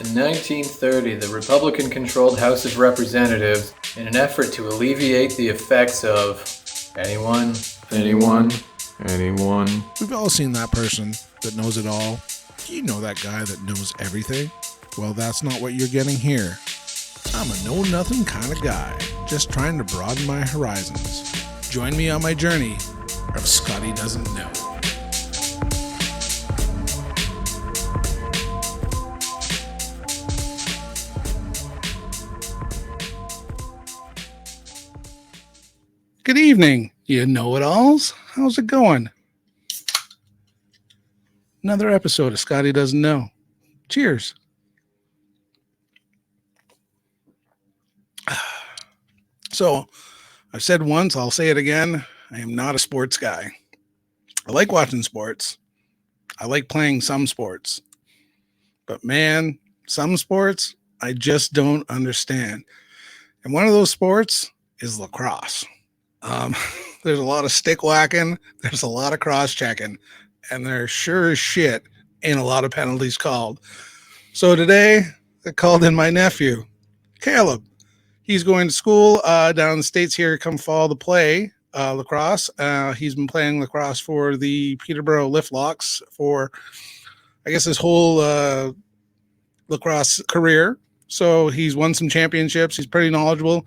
In 1930, the Republican-controlled House of Representatives, in an effort to alleviate the effects of anyone. We've all seen that person that knows it all. You know that guy that knows everything? Well, that's not what you're getting here. I'm a know-nothing kind of guy, just trying to broaden my horizons. Join me on my journey of Scotty Doesn't Know. Good evening, you know-it-alls. How's it going? Another episode of Scotty Doesn't Know. Cheers. So, I've said once, I'll say it again. I am not a sports guy. I like watching sports. I like playing some sports. But man, some sports, I just don't understand. And one of those sports is lacrosse. There's a lot of stick whacking. There's a lot of cross checking. And there sure as shit ain't a lot of penalties called. So today, I called in my nephew, Caleb. He's going to school down in the States here come fall to play lacrosse. He's been playing lacrosse for the Peterborough Liftlocks for, I guess, his whole lacrosse career. So he's won some championships. He's pretty knowledgeable.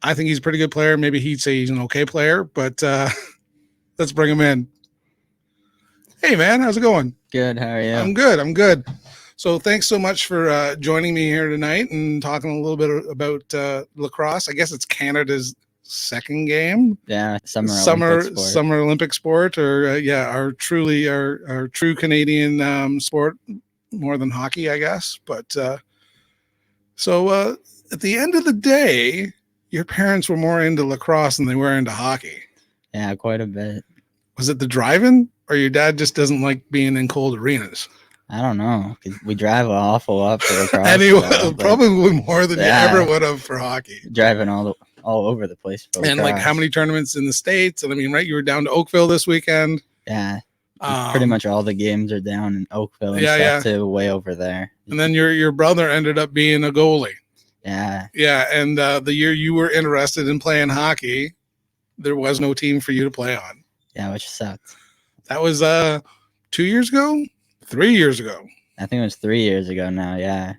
I think he's a pretty good player. Maybe he'd say he's an okay player, but let's bring him in. Hey, man, how's it going? Good. How are you? I'm good. So thanks so much for joining me here tonight and talking a little bit about lacrosse. I guess it's Canada's second game. Yeah, Summer Olympic sport, or our true Canadian sport, more than hockey, I guess. But so at the end of the day, your parents were more into lacrosse than they were into hockey. Yeah, quite a bit. Was it the driving, or your dad just doesn't like being in cold arenas? I don't know. 'Cause we drive an awful lot for lacrosse. Anyway, probably more than you ever would have for hockey. Driving all over the place for and lacrosse. Like how many tournaments in the States? And I mean, right, you were down to Oakville this weekend. Yeah. Pretty much all the games are down in Oakville and stuff too, way over there. And then your brother ended up being a goalie. Yeah. Yeah, and the year you were interested in playing hockey, there was no team for you to play on. Yeah, which sucked. That was 2 years ago? 3 years ago. I think it was 3 years ago now, yeah.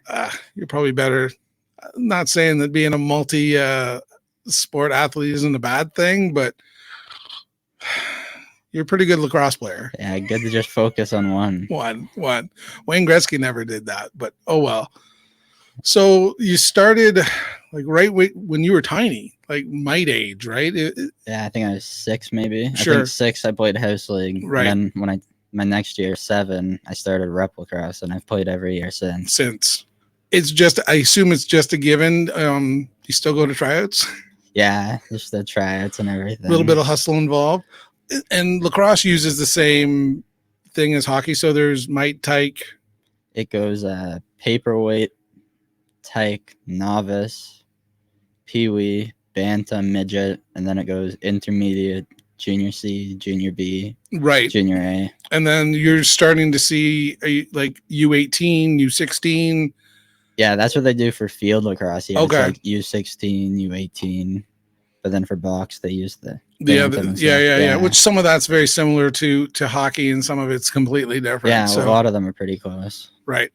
You're probably better. I'm not saying that being a multi-sport athlete isn't a bad thing, but you're a pretty good lacrosse player. Yeah, good to just focus on one. One. Wayne Gretzky never did that, but oh well. So you started like right when you were tiny, like mite age, right? Yeah, I think I was 6 maybe. Sure. I think 6 I played house league. Right. And then my next year, 7, I started rep lacrosse, and I've played every year since. It's just, I assume it's just a given. You still go to tryouts? Yeah, just the tryouts and everything. A little bit of hustle involved. And lacrosse uses the same thing as hockey. So there's mite, tyke. It goes paperweight, tyke, novice, peewee, bantam, midget, and then it goes intermediate, junior C, junior B, right, junior A. And then you're starting to see like U18, U16. Yeah, that's what they do for field lacrosse. Yeah, okay. It's like U16, U18, but then for box they use the yeah. Which some of that's very similar to hockey, and some of it's completely different. Yeah, so a lot of them are pretty close. Right.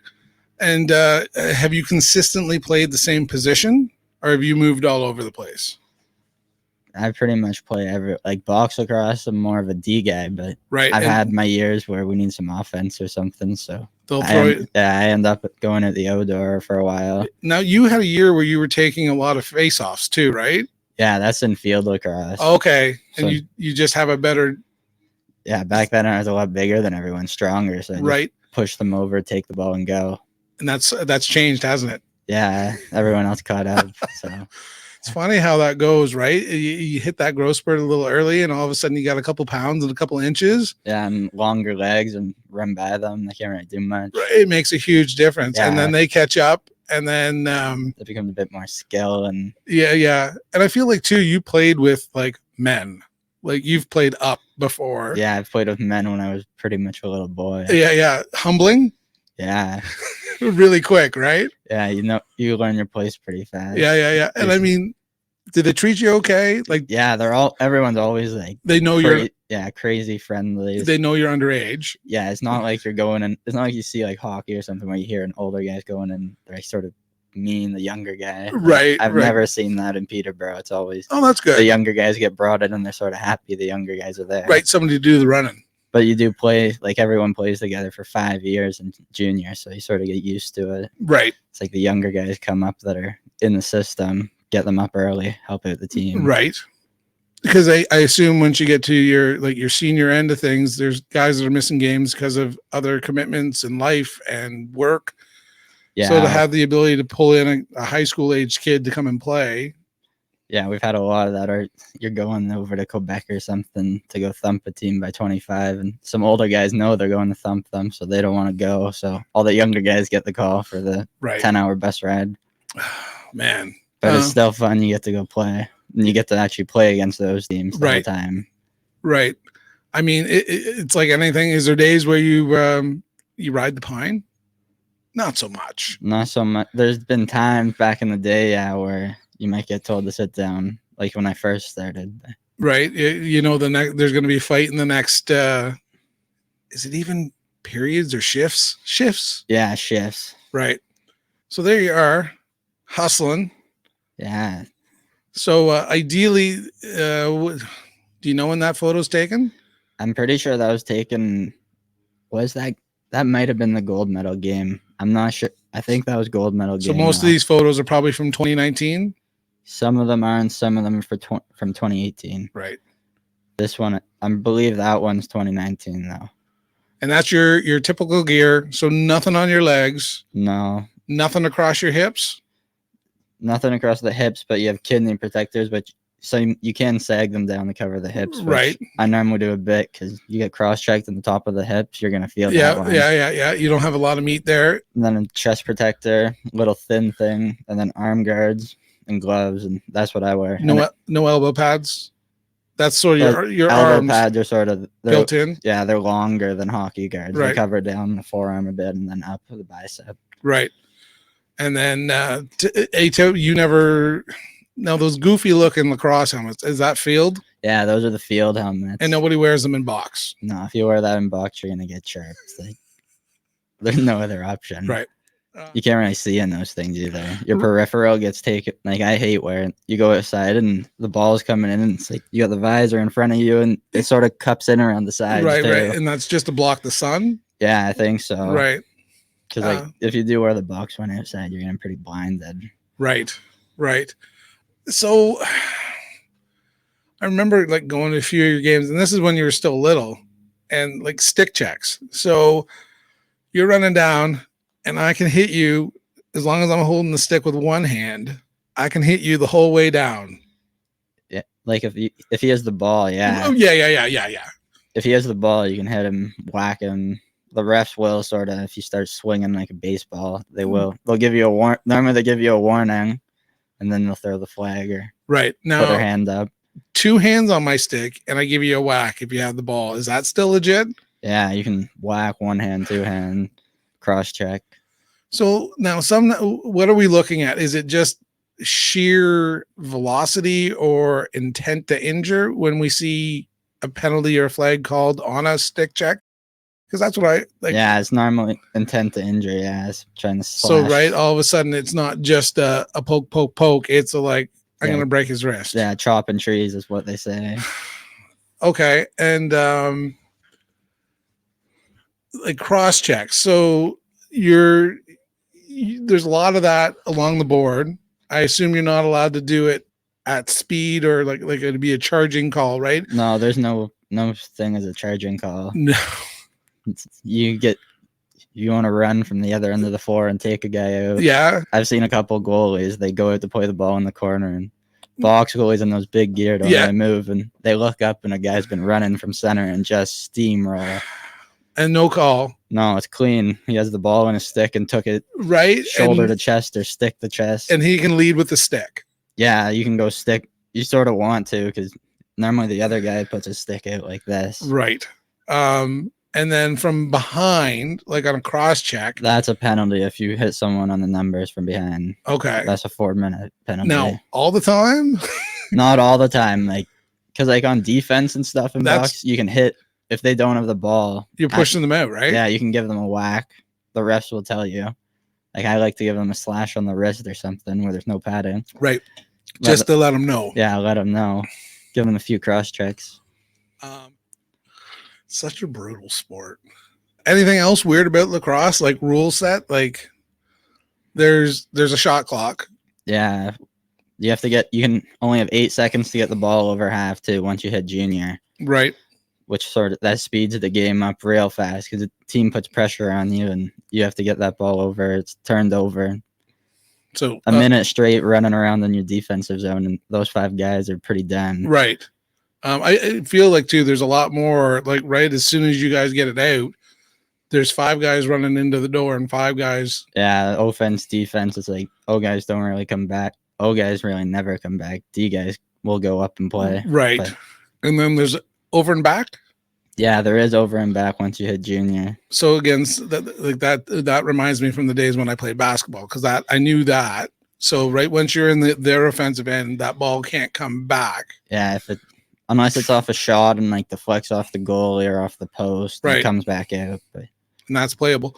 And have you consistently played the same position, or have you moved all over the place? I pretty much play like box lacrosse. I'm more of a D guy, but right. I've had my years where we need some offense or something. So I end up going at the outdoor for a while. Now you had a year where you were taking a lot of face-offs too, right? Yeah, that's in field lacrosse. Okay, and so, you just have a better. Yeah, back then I was a lot bigger than everyone, stronger. So I just push them over, take the ball, and go. And that's changed, hasn't it? Yeah, everyone else caught up. So. It's funny how that goes, right? You hit that growth spurt a little early, and all of a sudden you got a couple pounds and a couple inches. Yeah, and longer legs and run by them. They can't really do much. Right. It makes a huge difference. Yeah. And then they catch up, and then it becomes a bit more skill. And yeah. And I feel like, too, you played with, like, men. Like, you've played up before. Yeah, I've played with men when I was pretty much a little boy. Yeah. Humbling? Yeah. really quick, right? Yeah, you learn your place pretty fast. Yeah. And I mean, did they treat you okay? Like, yeah, everyone's always like they know crazy friendly. they know you're underage. Yeah, it's not like you're going in. It's not like you see like hockey or something where you hear an older guy's going and they're sort of mean the younger guy. Right. I've never seen that in Peterborough. It's always that's good. The younger guys get brought in and they're sort of happy the younger guys are there. Right, somebody to do the running. But you do play, like everyone plays together for 5 years in junior, so you sort of get used to it. Right. It's like the younger guys come up that are in the system, get them up early, help out the team. Right. Because I assume once you get to your senior end of things, there's guys that are missing games because of other commitments in life and work. Yeah. So to have the ability to pull in a high school age kid to come and play. Yeah, we've had a lot of that. Or you're going over to Quebec or something to go thump a team by 25, and some older guys know they're going to thump them, so they don't want to go. So all the younger guys get the call for the 10-hour bus ride. Man. But it's still fun. You get to go play. And you get to actually play against those teams the whole time. Right. I mean, it's like anything. Is there days where you ride the pine? Not so much. Not so much. There's been times back in the day, where you might get told to sit down, like when I first started. Right. You know, there's going to be a fight in the next. Is it even periods or shifts? Shifts. Yeah, shifts. Right. So there you are, hustling. Yeah. So ideally, do you know when that photo's taken? I'm pretty sure that was taken. That might have been the gold medal game. I'm not sure. I think that was gold medal game. So most of these photos are probably from 2019. Some of them are, and some of them are from 2018. Right. This one, I believe that one's 2019 though. And that's your typical gear. So nothing on your legs. No. Nothing across your hips. Nothing across the hips, but you have kidney protectors, so you can sag them down to cover the hips. Right. I normally do a bit because you get cross-checked in the top of the hips, you're gonna feel that one. Yeah. You don't have a lot of meat there. And then a chest protector, little thin thing, and then arm guards and gloves, and that's what I wear. No elbow pads. That's sort of your elbow arms pads are sort of built in. Yeah, they're longer than hockey guards. Right. They cover down the forearm a bit and then up the bicep. Right. And then you never. Now those goofy looking lacrosse helmets, is that field? Yeah, those are the field helmets. And nobody wears them in box. No, if you wear that in box, you're gonna get chirped. Like, there's no other option. Right. You can't really see in those things either. Your peripheral gets taken. Like, I hate wearing. You go outside and the ball's coming in, and it's like you got the visor in front of you, and it sort of cups in around the sides. Right. Too. And that's just to block the sun. Yeah, I think so. Right. Because like if you do wear the box one outside, you're getting pretty blinded. Right. So I remember like going to a few of your games, and this is when you were still little, and like stick checks. So you're running down, and I can hit you as long as I'm holding the stick with one hand. I can hit you the whole way down. Yeah, like if he has the ball, yeah. Oh, yeah. If he has the ball, you can hit him, whack him. The refs will sort of, if you start swinging like a baseball, they will. They'll give you a warning. Normally they give you a warning, and then they'll throw the flag or now put their hand up. 2 hands on my stick, and I give you a whack if you have the ball. Is that still legit? Yeah, you can whack 1 hand, 2 hand, cross check. So now what are we looking at? Is it just sheer velocity or intent to injure when we see a penalty or a flag called on a stick check? Because that's what I like. Yeah, it's normally intent to injure. Yeah, it's trying to slash. So right, all of a sudden it's not just a poke. It's I'm going to break his wrist. Yeah, chopping trees is what they say. Okay, and like cross checks. So there's a lot of that along the board. I assume you're not allowed to do it at speed or like it'd be a charging call, right? No, there's no thing as a charging call. No. You want to run from the other end of the floor and take a guy out. Yeah. I've seen a couple goalies, they go out to play the ball in the corner, and box goalies in those big gear don't really move, and they look up and a guy's been running from center and just steamroll. And no call. No, it's clean. He has the ball in his stick and took it right shoulder to chest or stick to chest. And he can lead with the stick. Yeah, you can go stick. You sort of want to, because normally the other guy puts his stick out like this. Right. and then from behind, like on a cross check. That's a penalty if you hit someone on the numbers from behind. Okay. That's a 4-minute penalty. Now, all the time? Not all the time. Like, because like on defense and stuff in box, you can hit if they don't have the ball. You're pushing them out, right? Yeah, you can give them a whack. The refs will tell you. Like, I like to give them a slash on the wrist or something where there's no padding. Right. Just to let them know. Yeah, let them know. Give them a few cross checks. Such a brutal sport. Anything else weird about lacrosse, like rule set? Like, there's a shot clock. Yeah. You can only have 8 seconds to get the ball over half too once you hit junior. Right. Which that speeds the game up real fast because the team puts pressure on you and you have to get that ball over. It's turned over. So a minute straight running around in your defensive zone, and those 5 guys are pretty done. Right. I feel like too, there's a lot more like right as soon as you guys get it out, there's 5 guys running into the door and 5 guys. Yeah, offense, defense. It's like O guys don't really come back. O guys really never come back. D guys will go up and play. Right. But, and then there's over and back. Yeah, there is over and back once you hit junior. So again, that reminds me from the days when I played basketball because I knew that. So right once you're in their offensive end, that ball can't come back. Yeah, unless it's off a shot and like deflects off the goalie or off the post, right, it comes back out. But. And that's playable.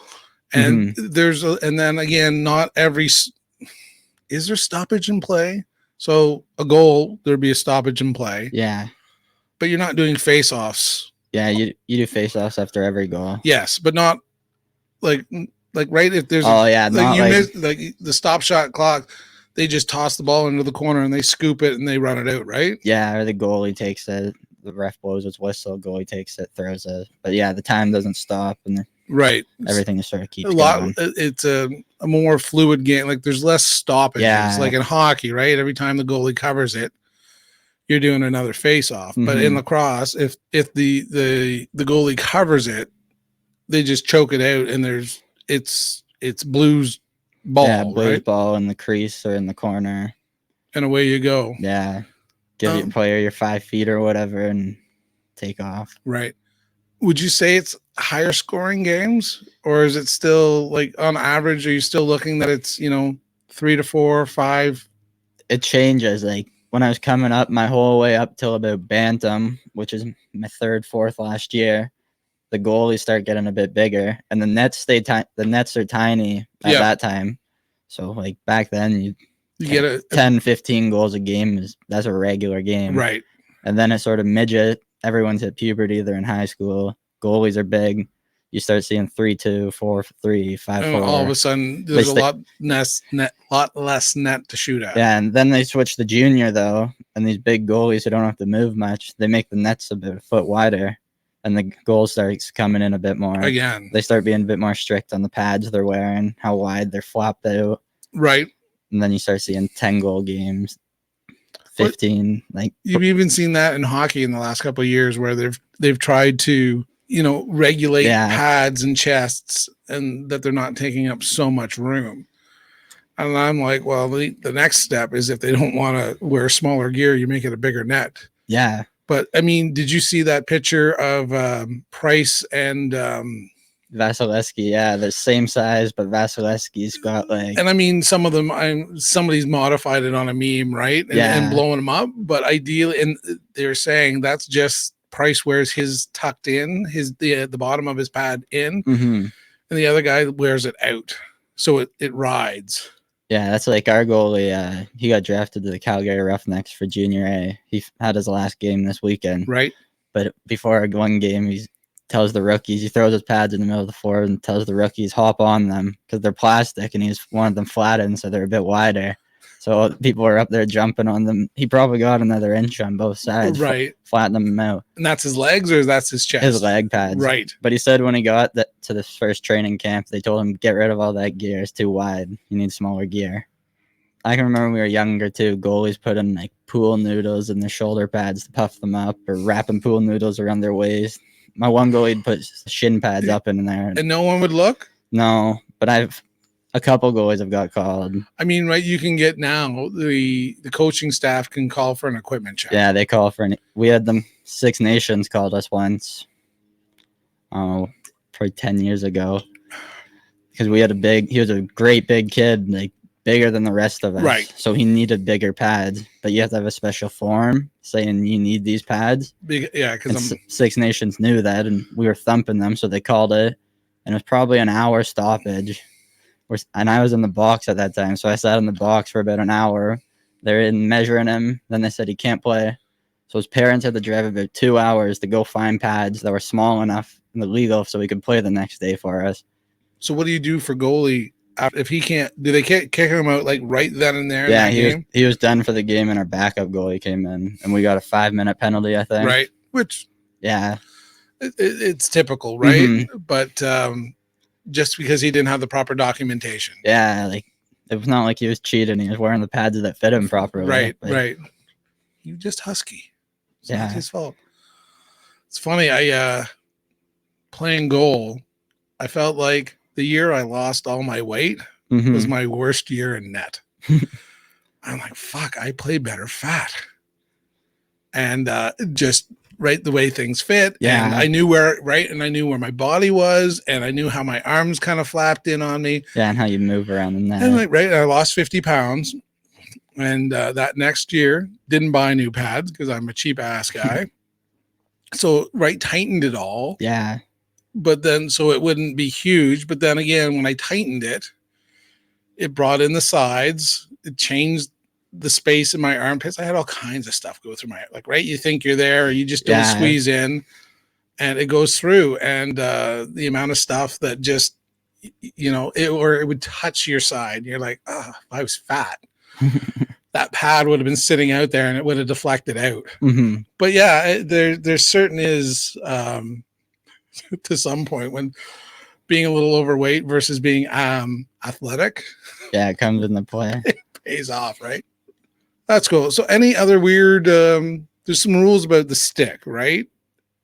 And and then again, not every. Is there stoppage in play? So a goal, there'd be a stoppage in play. Yeah. But you're not doing face-offs. Yeah, you do face-offs after every goal. Yes, but not like right if there's miss like the stop shot clock, they just toss the ball into the corner and they scoop it and they run it out, right? Yeah, or the goalie takes it, the ref blows his whistle, goalie takes it, throws it. But yeah, the time doesn't stop and right. Everything just sort of keeps going. It's a more fluid game. Like there's less stoppages. Yeah. Like in hockey, right? Every time the goalie covers it, you're doing another face-off. But in lacrosse, if the goalie covers it, they just choke it out, and it's Blues ball. Yeah, Blues right? ball in the crease or in the corner, and away you go. Yeah, give your player your 5 feet or whatever, and take off. Right. Would you say it's higher scoring games, or is it still like on average? Are you still looking that it's 3 to 4, 5? It changes. Like when I was coming up, my whole way up till about bantam, which is my 3rd, 4th last year, the goalies start getting a bit bigger, and the nets the nets are tiny at that time. So like back then, you get 10, 15 goals a game that's a regular game, right? And then it's sort of midget. Everyone's at puberty. They're in high school. Goalies are big. You start seeing 3-2, 4-3, 5-4. All of a sudden, there's a lot less net to shoot at. Yeah, and then they switch to junior though, and these big goalies who don't have to move much, they make the nets a bit a foot wider, and the goal starts coming in a bit more. Again, they start being a bit more strict on the pads they're wearing, how wide they're flopped out. Right. And then you start seeing 10-goal games, 15. Like you've even seen that in hockey in the last couple of years, where they've tried to regulate pads and chests, and that they're not taking up so much room. And I'm like, well, the next step is if they don't want to wear smaller gear, you make it a bigger net. Yeah. But I mean, did you see that picture of Price and Vasilevsky? Yeah, the same size, but Vasilevsky's got like. And I mean, some of them, somebody's modified it on a meme, right? And blowing them up. But ideally, and they're saying that's just Price wears his tucked in, the bottom of his pad in, and the other guy wears it out, so it rides. Yeah, that's like our goalie. He got drafted to the Calgary Roughnecks for Junior A. He had his last game this weekend. Right. But before one game, he tells the rookies, he throws his pads in the middle of the floor and tells the rookies, hop on them because they're plastic, and he's wanted them flattened so they're a bit wider. So people are up there jumping on them. He probably got another inch on both sides. Right. Flatten them out. And that's his legs, or that's his chest? His leg pads. Right. But he said when he got to this first training camp, they told him, get rid of all that gear. It's too wide. You need smaller gear. I can remember when we were younger, too. Goalies put in like pool noodles in their shoulder pads to puff them up, or wrapping pool noodles around their waist. My one goalie put shin pads up in there. And no one would look? No, but a couple goalies have got called. I mean, right, you can get now, the coaching staff can call for an equipment check. Yeah, they call for we had them Six Nations called us once. probably 10 years ago. Because he was a great big kid, like bigger than the rest of us. Right. So he needed bigger pads, but you have to have a special form saying you need these pads. Yeah, because Six Nations knew that, and we were thumping them, so they called it, and it was probably an hour stoppage. And I was in the box at that time, so I sat in the box for about an hour. They're in measuring him. Then they said he can't play. So his parents had to drive about 2 hours to go find pads that were small enough and legal so he could play the next day for us. So what do you do for goalie if he can't? Do they kick him out like right then and there? Yeah, in that game? he was done for the game, and our backup goalie came in, and we got a 5-minute penalty, I think. Right, which yeah, it's typical, right? Mm-hmm. But just because he didn't have the proper documentation. Yeah, like it was not like he was cheating; he was wearing the pads that fit him properly. Right, right. You just husky. It's not his fault. It's funny. I playing goal. I felt like the year I lost all my weight was my worst year in net. I'm like, fuck, I play better fat. And just right the way things fit. Yeah. And I knew where my body was, and I knew how my arms kind of flapped in on me. Yeah, and how you move around the net. And I lost 50 pounds. And that next year, didn't buy new pads because I'm a cheap ass guy. So tightened it all. Yeah. But then, so it wouldn't be huge. But then again, when I tightened it, it brought in the sides. It changed the space in my armpits. I had all kinds of stuff go through you think you're there, or you just don't squeeze in, and it goes through. And the amount of stuff that just, it would touch your side. You're like, oh, if I was fat, that pad would have been sitting out there and it would have deflected out. Mm-hmm. But yeah, there certain is, to some point, when being a little overweight versus being athletic, it comes into play. It pays off, right? That's cool. So any other weird there's some rules about the stick, right?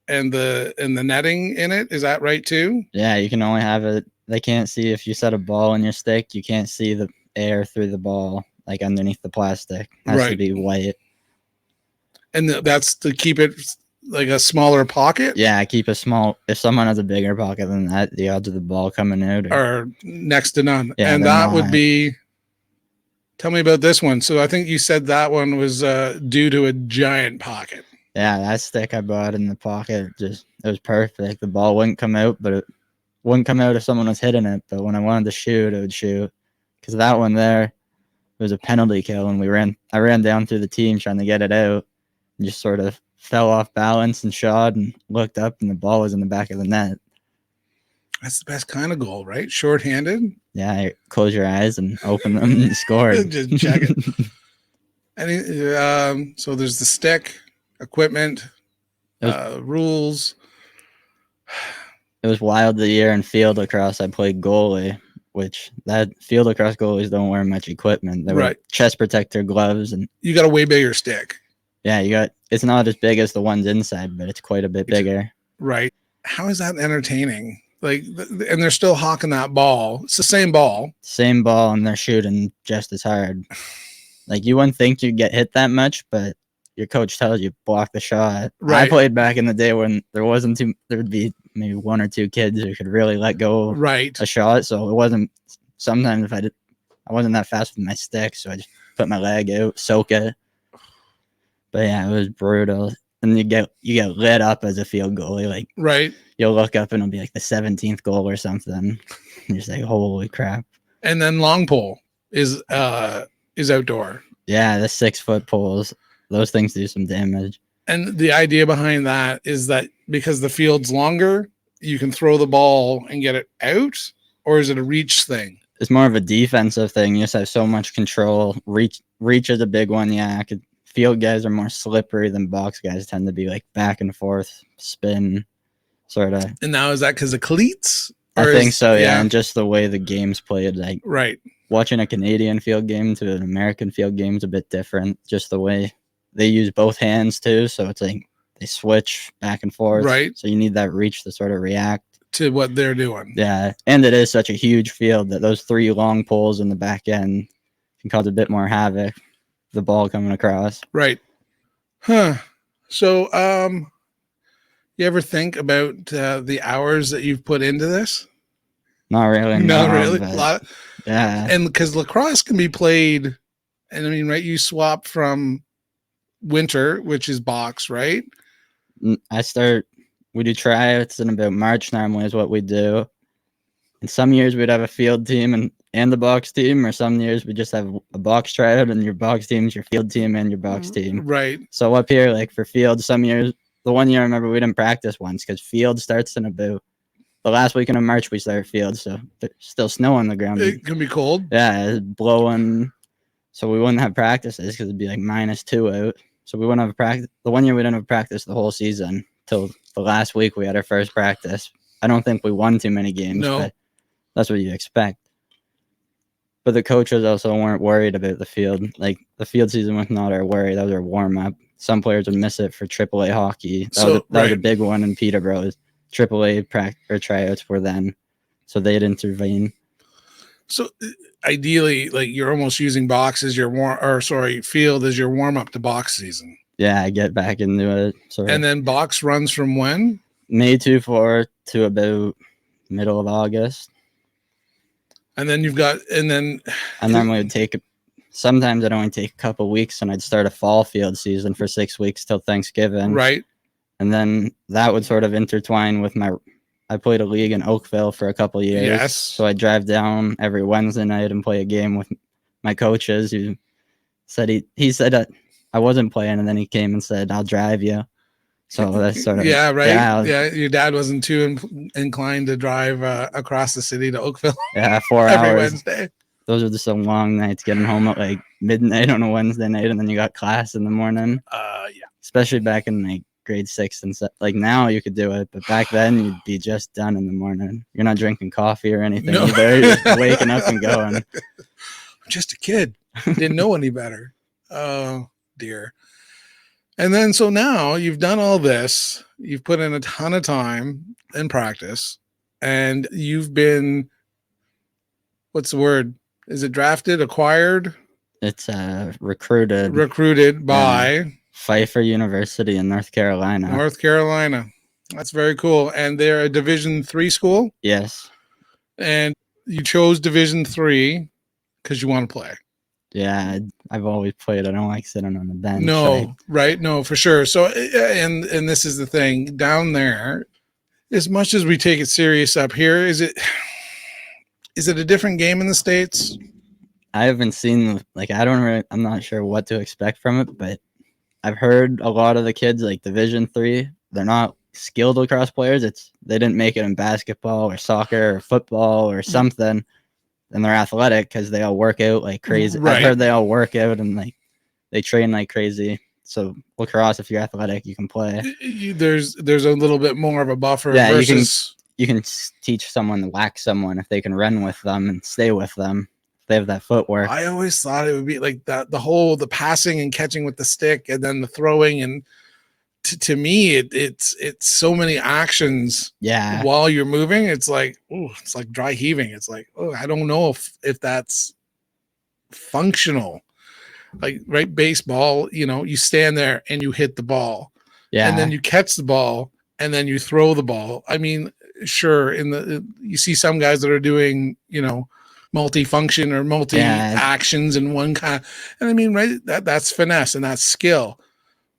And the netting in it, is that right too? Yeah, you can only have it. They can't see if you set a ball in your stick, you can't see the air through the ball, like underneath the plastic. It has to be white. And that's to keep it like a smaller pocket? Yeah, keep a small. If someone has a bigger pocket than that, the odds of the ball coming out are next to none. Yeah, and that would be. Tell me about this one. So I think you said that one was due to a giant pocket. Yeah, that stick I bought in the pocket, it was perfect. The ball wouldn't come out, but it wouldn't come out if someone was hitting it. But when I wanted to shoot, it would shoot. Because that one there, it was a penalty kill, and I ran down through the team trying to get it out, and just sort of fell off balance and shot and looked up, and the ball was in the back of the net. That's the best kind of goal, right? Short-handed. Yeah, close your eyes and open them and score. Just check it. So there's the stick, equipment, rules. It was wild the year in field lacrosse I played goalie, which that field lacrosse goalies don't wear much equipment. They wear chest protector gloves, and you got a way bigger stick. Yeah, it's not as big as the ones inside, but it's quite a bit bigger. Right. How is that entertaining? And they're still hawking that ball. It's the same ball. Same ball, and they're shooting just as hard. Like, you wouldn't think you'd get hit that much, but your coach tells you block the shot. Right. I played back in the day when there'd be maybe one or two kids who could really let go a shot. So it wasn't, sometimes I wasn't that fast with my stick, so I just put my leg out, soak it. But yeah, it was brutal. And you get lit up as a field goalie. You'll look up and it'll be like the 17th goal or something. And you're just like, holy crap. And then long pole is outdoor. Yeah, the 6-foot poles. Those things do some damage. And the idea behind that is that because the field's longer, you can throw the ball and get it out, or is it a reach thing? It's more of a defensive thing. You just have so much control. Reach is a big one. Yeah, field guys are more slippery than box guys tend to be, like back and forth, spin, sort of. And now is that because of cleats? I think so, yeah. And just the way the game's played. Like, watching a Canadian field game to an American field game is a bit different. Just the way they use both hands too. So it's like they switch back and forth. Right. So you need that reach to sort of react to what they're doing. Yeah. And it is such a huge field that those 3 long poles in the back end can cause a bit more havoc. The ball coming across. Right. Huh. So, You ever think about the hours that you've put into this? Not really. Not no, really. but yeah. And because lacrosse can be played, and I mean, right? You swap from winter, which is box, right? We do tryouts in about March normally is what we do. And some years we'd have a field team and the box team, or some years we just have a box tryout and your box team is your field team and your box team. Right. So up here, like for field, some years, the one year I remember we didn't practice once because field starts in about the last weekend of March we start field. So there's still snow on the ground. It can be cold. Yeah, it's blowing. So we wouldn't have practices because it'd be like -2 out. So we wouldn't have practice. The one year we didn't have practice the whole season till the last week we had our first practice. I don't think we won too many games, but that's what you expect. But the coaches also weren't worried about the field. Like the field season was not our worry. That was our warm up. Some players would miss it for AAA hockey. That was a big one in Peterborough. AAA tryouts were then, so they'd intervene. So ideally, like you're almost using box as your field as your warm up to box season. Yeah, I get back into it. And then box runs from when? May 24 to about middle of August. And then I normally would take. Sometimes I'd only take a couple weeks, and I'd start a fall field season for 6 weeks till Thanksgiving. Right. And then that would sort of intertwine with I played a league in Oakville for a couple of years. Yes. So I'd drive down every Wednesday night and play a game with my coaches who said he said I wasn't playing, and then he came and said, "I'll drive you." So that's sort of right. Yeah, your dad wasn't too inclined to drive across the city to Oakville. Yeah, 4 hours every Wednesday. Those are just some long nights getting home at like midnight on a Wednesday night, and then you got class in the morning. Yeah. Especially back in like grade 6 and 7. Like now you could do it, but back then you'd be just done in the morning. You're not drinking coffee or anything either. You're just waking up and going. I'm just a kid. Didn't know any better. Oh dear. And then so now you've done all this. You've put in a ton of time and practice, and you've been, what's the word? Is it drafted, acquired? It's recruited. Recruited by Pfeiffer University in North Carolina. North Carolina. That's very cool. And they're a Division III school? Yes. And you chose Division III because you want to play. Yeah, I've always played. I don't like sitting on the bench. No, right? No, for sure. So, and this is the thing down there. As much as we take it serious up here, is it a different game in the States? I haven't seen I'm not sure what to expect from it, but I've heard a lot of the kids like Division III. They're not skilled lacrosse players. They didn't make it in basketball or soccer or football or something. And they're athletic because they all work out like crazy. Right. I've heard they all work out and like they train like crazy. So lacrosse, if you're athletic, you can play. There's a little bit more of a buffer. Yeah, versus... you can teach someone to whack someone if they can run with them and stay with them. If they have that footwork. I always thought it would be like that. The passing and catching with the stick, and then the throwing, and to me, it's so many actions. Yeah. While you're moving, it's like dry heaving. It's like, I don't know if that's functional. Like baseball, you stand there and you hit the ball. Yeah. And then you catch the ball and then you throw the ball. I mean, sure, you see some guys that are doing, multi-function or multi-actions in one kind. And I mean, right, that's finesse and that's skill.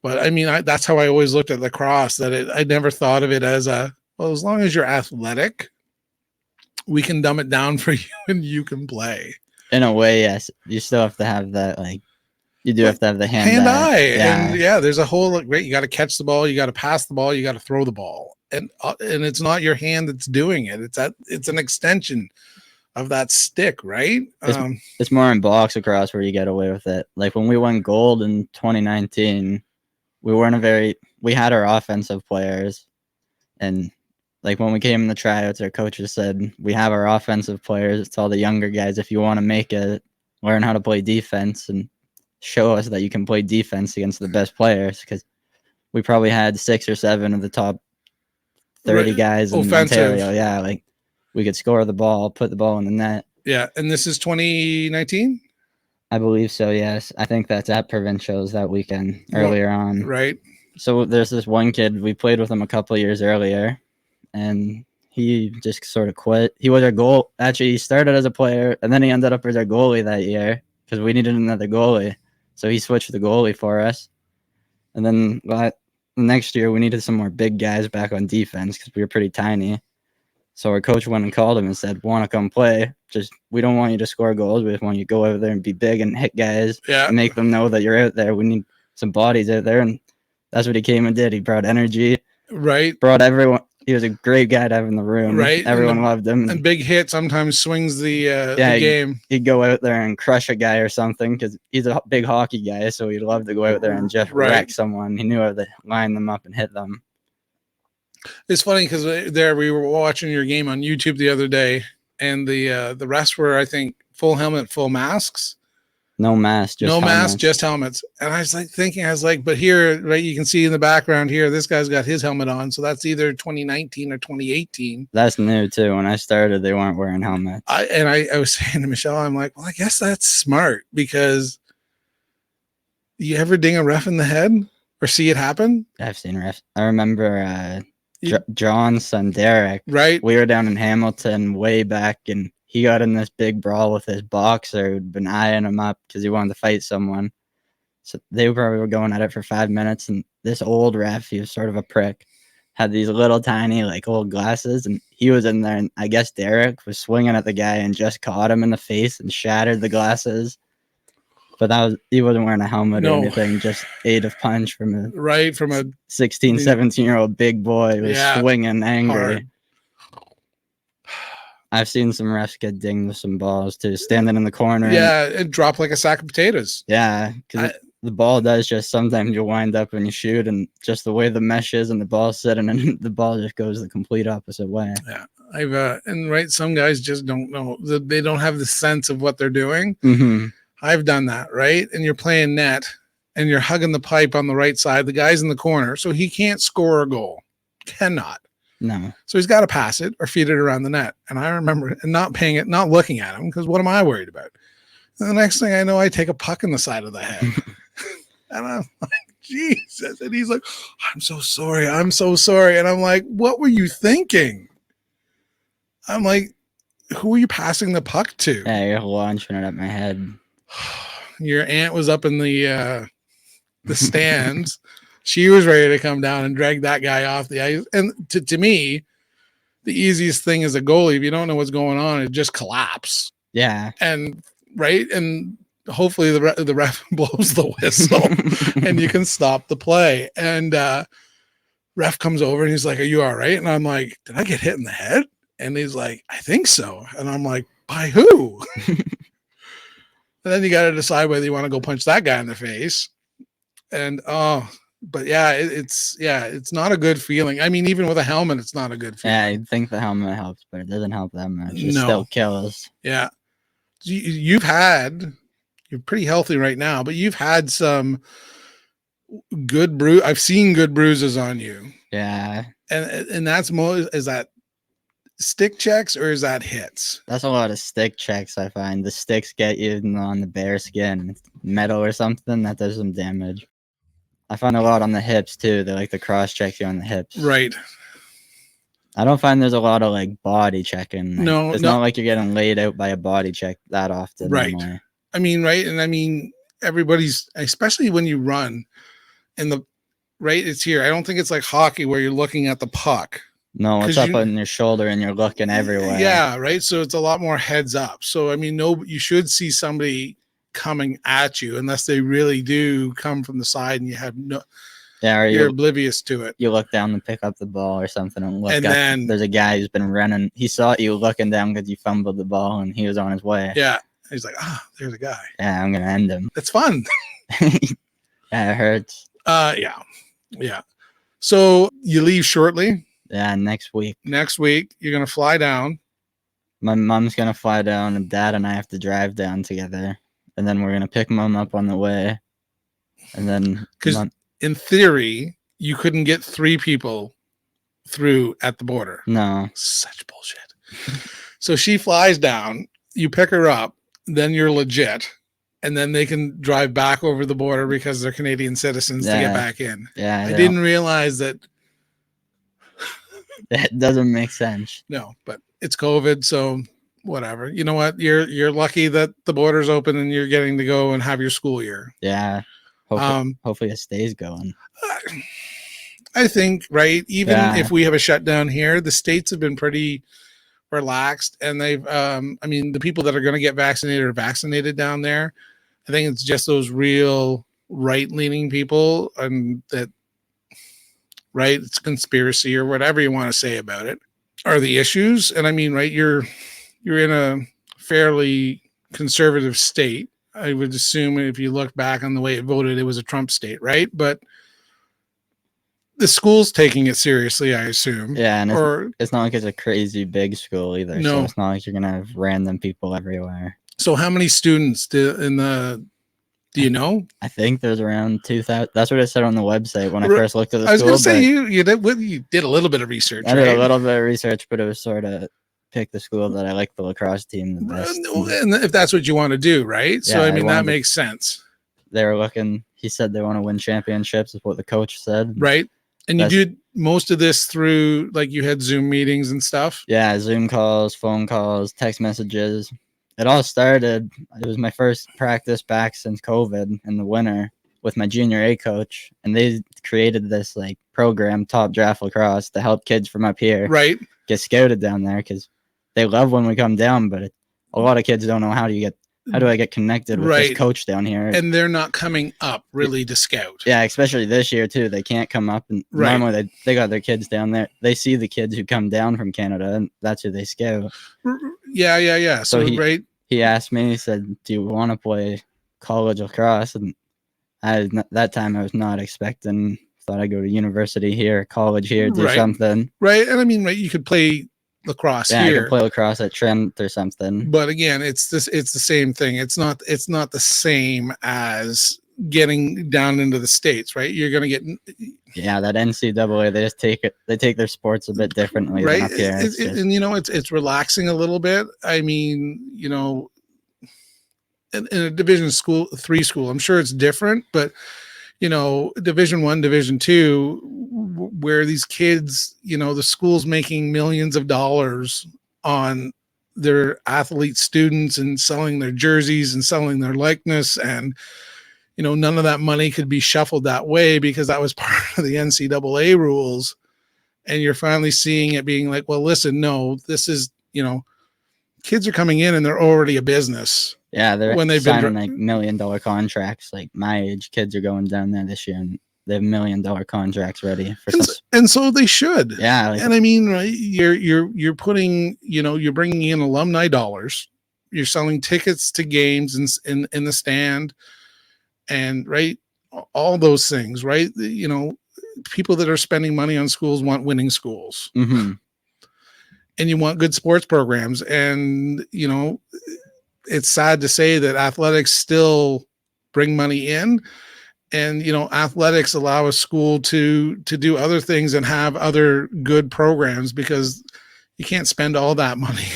But I mean, that's how I always looked at lacrosse, I never thought of it as as long as you're athletic, we can dumb it down for you and you can play. In a way, yes. You still have to have that, you do have to have the hand-eye. And there's a whole, you got to catch the ball, you got to pass the ball, you got to throw the ball. And it's not your hand that's doing it. It's an extension of that stick, right? It's more in box lacrosse where you get away with it. Like when we won gold in 2019, we had our offensive players, and like when we came in the tryouts, our coaches said, we have our offensive players. It's all the younger guys. If you want to make it, learn how to play defense and show us that you can play defense against the best players, because we probably had 6 or 7 of the top 30 guys in Ontario. Yeah, like we could score the ball, put the ball in the net. Yeah, and this is 2019? I believe so, yes. I think that's at provincials that weekend earlier on. Right. So there's this one kid, we played with him a couple years earlier, and he just sort of quit. He was our goal. Actually, he started as a player, and then he ended up as our goalie that year because we needed another goalie. So he switched the goalie for us. And then next year, we needed some more big guys back on defense because we were pretty tiny. So our coach went and called him and said, "Want to come play? We don't want you to score goals. We just want you to go over there and be big and hit guys and make them know that you're out there. We need some bodies out there." And that's what he came and did. He brought energy. Right. Brought everyone. He was a great guy to have in the room. Right. Everyone loved him. And big hit sometimes swings the game. He'd go out there and crush a guy or something because he's a big hockey guy. So he'd love to go out there and just wreck someone. He knew how to line them up and hit them. It's funny because we were watching your game on YouTube the other day, and the rest were, I think, full helmet, full masks. No mask, just helmets. And I was thinking, but here, right, you can see in the background here, this guy's got his helmet on. So that's either 2019 or 2018. That's new too. When I started, they weren't wearing helmets. I was saying to Michelle, I'm like, well, I guess that's smart because you ever ding a ref in the head or see it happen? I've seen refs. I remember John's son, Derek. Right. We were down in Hamilton way back, and he got in this big brawl with his boxer who'd been eyeing him up because he wanted to fight someone. So they probably were going at it for 5 minutes, and this old ref, he was sort of a prick, had these little tiny old glasses, and he was in there, and I guess Derek was swinging at the guy and just caught him in the face and shattered the glasses. But he wasn't wearing a helmet or anything, just ate a punch from a 16, 17-year-old big boy who was swinging angry. Hard. I've seen some refs get dinged with some balls too, standing in the corner. Yeah, it dropped like a sack of potatoes. Yeah, because the ball does just sometimes you wind up and you shoot, and just the way the mesh is and the ball's sitting, and the ball just goes the complete opposite way. Yeah, some guys just don't know. They don't have the sense of what they're doing. Mm-hmm. I've done that, right? And you're playing net, and you're hugging the pipe on the right side. The guy's in the corner, so he can't score a goal. Cannot. No. So he's got to pass it or feed it around the net. And I remember not looking at him because what am I worried about? And the next thing I know, I take a puck in the side of the head. And I'm like, Jesus. And he's like, I'm so sorry. And I'm like, what were you thinking? I'm like, who are you passing the puck to? Yeah, you're launching it at my head. Your aunt was up in the stands. She was ready to come down and drag that guy off the ice. And to me, the easiest thing as a goalie, if you don't know what's going on, it just collapse. Yeah. And hopefully the ref blows the whistle and you can stop the play. And ref comes over and he's like, "Are you all right?" And I'm like, "Did I get hit in the head?" And he's like, "I think so." And I'm like, "By who?" And then you got to decide whether you want to go punch that guy in the face. And but it's not a good feeling. I mean, even with a helmet, it's not a good feeling. Yeah, I think the helmet helps, but it doesn't help that much. It still kills. Yeah. You're pretty healthy right now, but you've had some good I've seen good bruises on you. Yeah. And that's is that stick checks or is that hits? That's a lot of stick checks, I find. The sticks get you on the bare skin, metal or something, that does some damage. I find a lot on the hips too. They like to cross check you on the hips. Right. I don't find there's a lot of body checking. It's not like you're getting laid out by a body check that often. Right. Anymore. I mean, right. And I mean, everybody's, especially when you run and it's here. I don't think it's like hockey where you're looking at the puck. No, it's up on your shoulder and you're looking everywhere. Yeah. Right. So it's a lot more heads up. So, I mean, you should see somebody coming at you unless they really do come from the side and you have you're oblivious to it. You look down to pick up the ball or something and look up. Then there's a guy who's been running. He saw you looking down because you fumbled the ball and he was on his way. Yeah. He's like, there's a guy. Yeah, I'm going to end him. It's fun. Yeah, it hurts. Yeah. So you leave shortly? Yeah, next week. Next week, you're going to fly down. My mom's going to fly down and Dad and I have to drive down together. And then we're going to pick Mom up on the way. And then... Because in theory, you couldn't get 3 people through at the border. No. Such bullshit. So she flies down. You pick her up. Then you're legit. and then they can drive back over the border because they're Canadian citizens to get back in. Yeah, I didn't realize that. That doesn't make sense. No, but it's COVID, so whatever. You know what? You're lucky that the border's open and you're getting to go and have your school year. Yeah. Hopefully it stays going. I think, right? Even if we have a shutdown here, the states have been pretty relaxed, and they've I mean, the people that are going to get vaccinated are vaccinated down there. I think it's just those real right-leaning people, and that, right, it's conspiracy or whatever you want to say about it, are the issues. And I mean, right, you're in a fairly conservative state. I would assume if you look back on the way it voted, it was a Trump state, right? But the school's taking it seriously, I assume. Yeah, and it's not like it's a crazy big school either. No. So it's not like you're gonna have random people everywhere. So how many students do you know? I think there's around 2,000. That's what it said on the website when I first looked at the school. I was going to say you did a little bit of research. I did a little bit of research, but it was sort of pick the school that I like the lacrosse team the best. And if that's what you want to do, right? So, I mean, that makes sense. They were looking, he said they want to win championships, is what the coach said. Right. And you did most of this through, like, you had Zoom meetings and stuff? Yeah, Zoom calls, phone calls, text messages. It all started, it was my first practice back since COVID in the winter with my junior A coach. And they created this, like, program, Top Draft Lacrosse, to help kids from up here get scouted down there, because they love when we come down, but a lot of kids don't know how do I get connected with this coach down here? And they're not coming up really to scout. Yeah, especially this year too. They can't come up, and normally they got their kids down there. They see the kids who come down from Canada, and that's who they scout. Yeah. So he asked me, he said, do you want to play college lacrosse? And that time I was not expecting, thought I'd go to university here, college here, do something. Right. And I mean, you could play lacrosse here. I could play lacrosse at Trent or something. But again, it's the same thing. It's not the same as getting down into the States, right? You're gonna get that NCAA, they just take their sports a bit differently than up here. And you know, it's relaxing a little bit. I mean, you know, in a Division 3 school, I'm sure it's different, but you know, Division 1, Division 2, where these kids, you know, the school's making millions of dollars on their athlete students and selling their jerseys and selling their likeness. And, you know, none of that money could be shuffled that way because that was part of the NCAA rules. And you're finally seeing it being like, well, listen, no, this is, you know, kids are coming in and they're already a business. Yeah, they're signing like $1 million contracts. Like my age kids are going down there this year, and they have $1 million contracts ready for. And so they should. Yeah, and I mean, right? You're putting, you know, you're bringing in alumni dollars. You're selling tickets to games in the stand, and all those things, right? You know, people that are spending money on schools want winning schools, and you want good sports programs, and you know. It's sad to say that athletics still bring money in, and, you know, athletics allow a school to do other things and have other good programs, because you can't spend all that money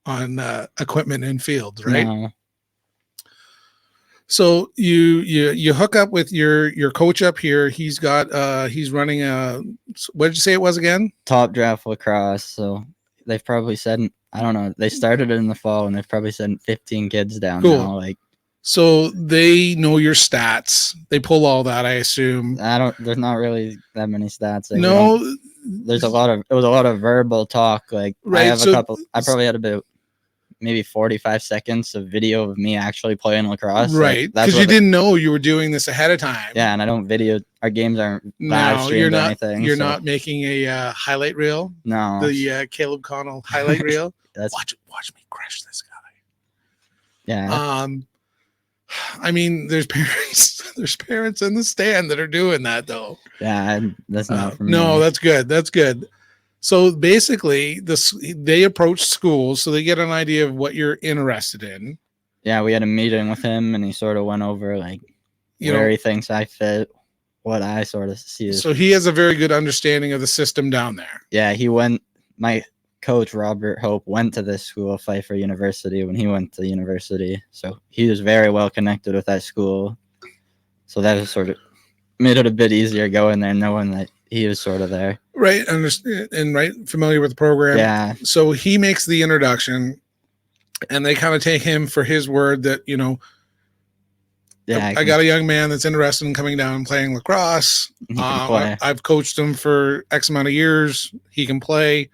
on equipment and fields, right? No. So you hook up with your coach up here. He's running what did you say it was again? Top Draft Lacrosse. So they've probably said, I don't know, they started it in the fall and they've probably sent 15 kids down now. Like, so they know your stats. They pull all that, I assume. There's not really that many stats. It was a lot of verbal talk. Like, I probably had about maybe 45 seconds of video of me actually playing lacrosse. Right. Because you didn't know you were doing this ahead of time. Yeah. And I don't our games aren't live streamed or anything. You're not making a highlight reel. No. The Caleb Connell highlight reel. Watch me crush this guy. Yeah. I mean, there's parents in the stand that are doing that though. Yeah. That's not for me. No, that's good. That's good. So basically, they approach schools so they get an idea of what you're interested in. Yeah, we had a meeting with him, and he sort of went over like where he thinks I fit, what I sort of see. So he has a very good understanding of the system down there. Yeah, he went. My coach, Robert Hope, went to this school, Pfeiffer University, when he went to university. So he was very well connected with that school. So that was sort of made it a bit easier going there, knowing that he was sort of there. Right. And right. Familiar with the program. Yeah. So he makes the introduction and they kind of take him for his word that, Yeah. I got a young man that's interested in coming down and playing lacrosse. He can play. I've coached him for X amount of years. He can play,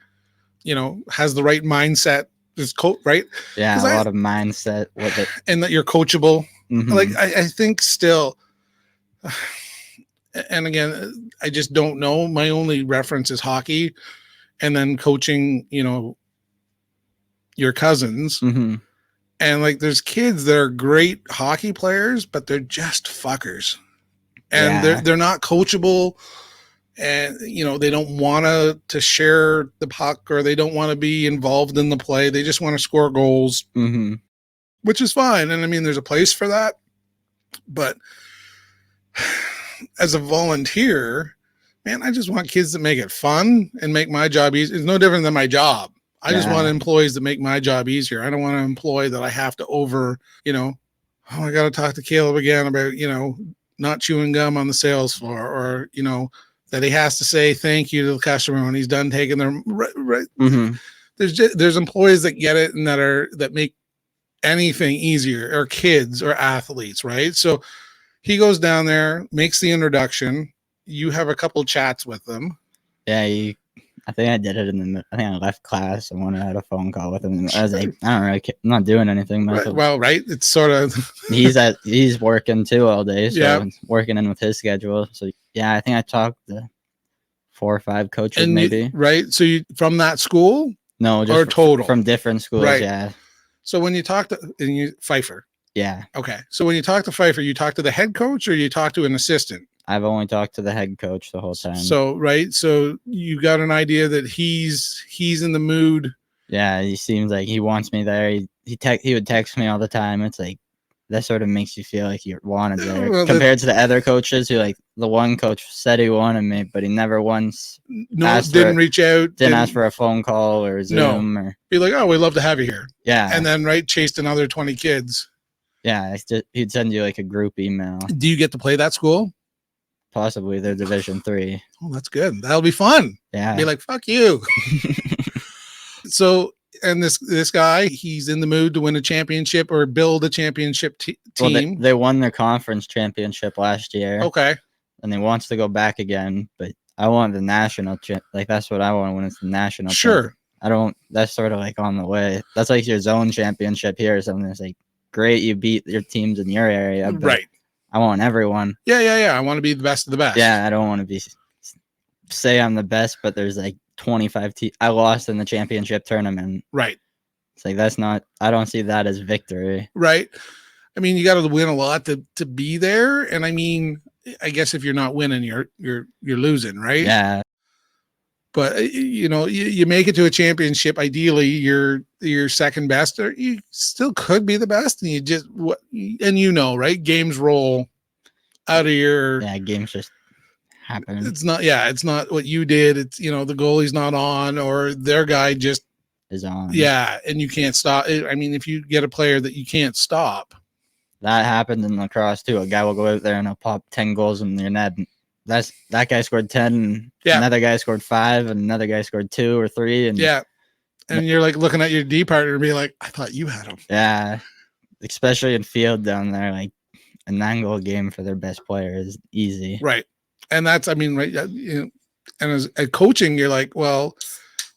has the right mindset. Is right? Yeah, a lot of mindset with it. And that you're coachable. Mhm. Like, I think still, and again, I just don't know. My only reference is hockey and then coaching, your cousins. Mhm. And like, there's kids that are great hockey players, but they're just fuckers. And Yeah. they're not coachable. And, they don't want to share the puck or they don't want to be involved in the play. They just want to score goals, Mhm. which is fine. And I mean, there's a place for that. But as a volunteer, man, I just want kids that make it fun and make my job easy. It's no different than my job. I just want employees that make my job easier. I don't want an employee that I have to I got to talk to Caleb again about, not chewing gum on the sales floor or, that he has to say thank you to the customer when he's done taking their right. Mm-hmm. There's employees that get it and that make anything easier, or kids or athletes, right? So he goes down there, makes the introduction. You have a couple chats with them. Yeah, I think I did it I think I left class and wanted to have a phone call with him. I was like, I don't really care. I'm not doing anything. Right. Well, right. It's sort of he's working too all day. So yeah. Working in with his schedule. So yeah, I think I talked to 4 or 5 coaches and maybe. Right. So you from that school? No, just or total from different schools. Right. Yeah. So when you talk to Pfeiffer. Yeah. Okay. So when you talk to Pfeiffer, you talk to the head coach or you talk to an assistant? I've only talked to the head coach the whole time. So, right. So you got an idea that he's in the mood. Yeah. He seems like he wants me there. He would text me all the time. It's like, that sort of makes you feel like you're wanted there compared to the other coaches who, like, the one coach said he wanted me, but he never once reach out. Didn't ask for a phone call or Zoom or be like, oh, we'd love to have you here. Yeah. And then chased another 20 kids. Yeah. He'd send you like a group email. Do you get to play that school? Possibly. They're Division 3. Oh, that's good. That'll be fun. Yeah. Be like, fuck you. So, and this guy, he's in the mood to win a championship or build a championship team. Well, they won their conference championship last year. Okay. And they wants to go back again, but I want the national that's what I want when it's the national. Sure. That's sort of like on the way. That's like your zone championship here or something. It's like, great, you beat your teams in your area. But right. I want everyone. Yeah. I want to be the best of the best. Yeah, I don't want to say I'm the best, but there's like 25 teams. I lost in the championship tournament. Right. It's like, I don't see that as victory. Right. I mean, you got to win a lot to be there. And I mean, I guess if you're not winning, you're losing, right? Yeah. But you make it to a championship. Ideally, you're second best, or you still could be the best. And right? Games roll out of your. Yeah, games just happen. It's not what you did. It's the goalie's not on, or their guy just is on. Yeah, and you can't stop. I mean, if you get a player that you can't stop. That happened in lacrosse too. A guy will go out there and he'll pop 10 goals in your net. That guy scored 10, and another guy scored 5, and another guy scored 2 or 3. And and you're like looking at your D partner and be like, I thought you had him. Yeah, especially in field down there, like a 9-goal game for their best player is easy. Right, and that's right. And as at coaching, you're like, well,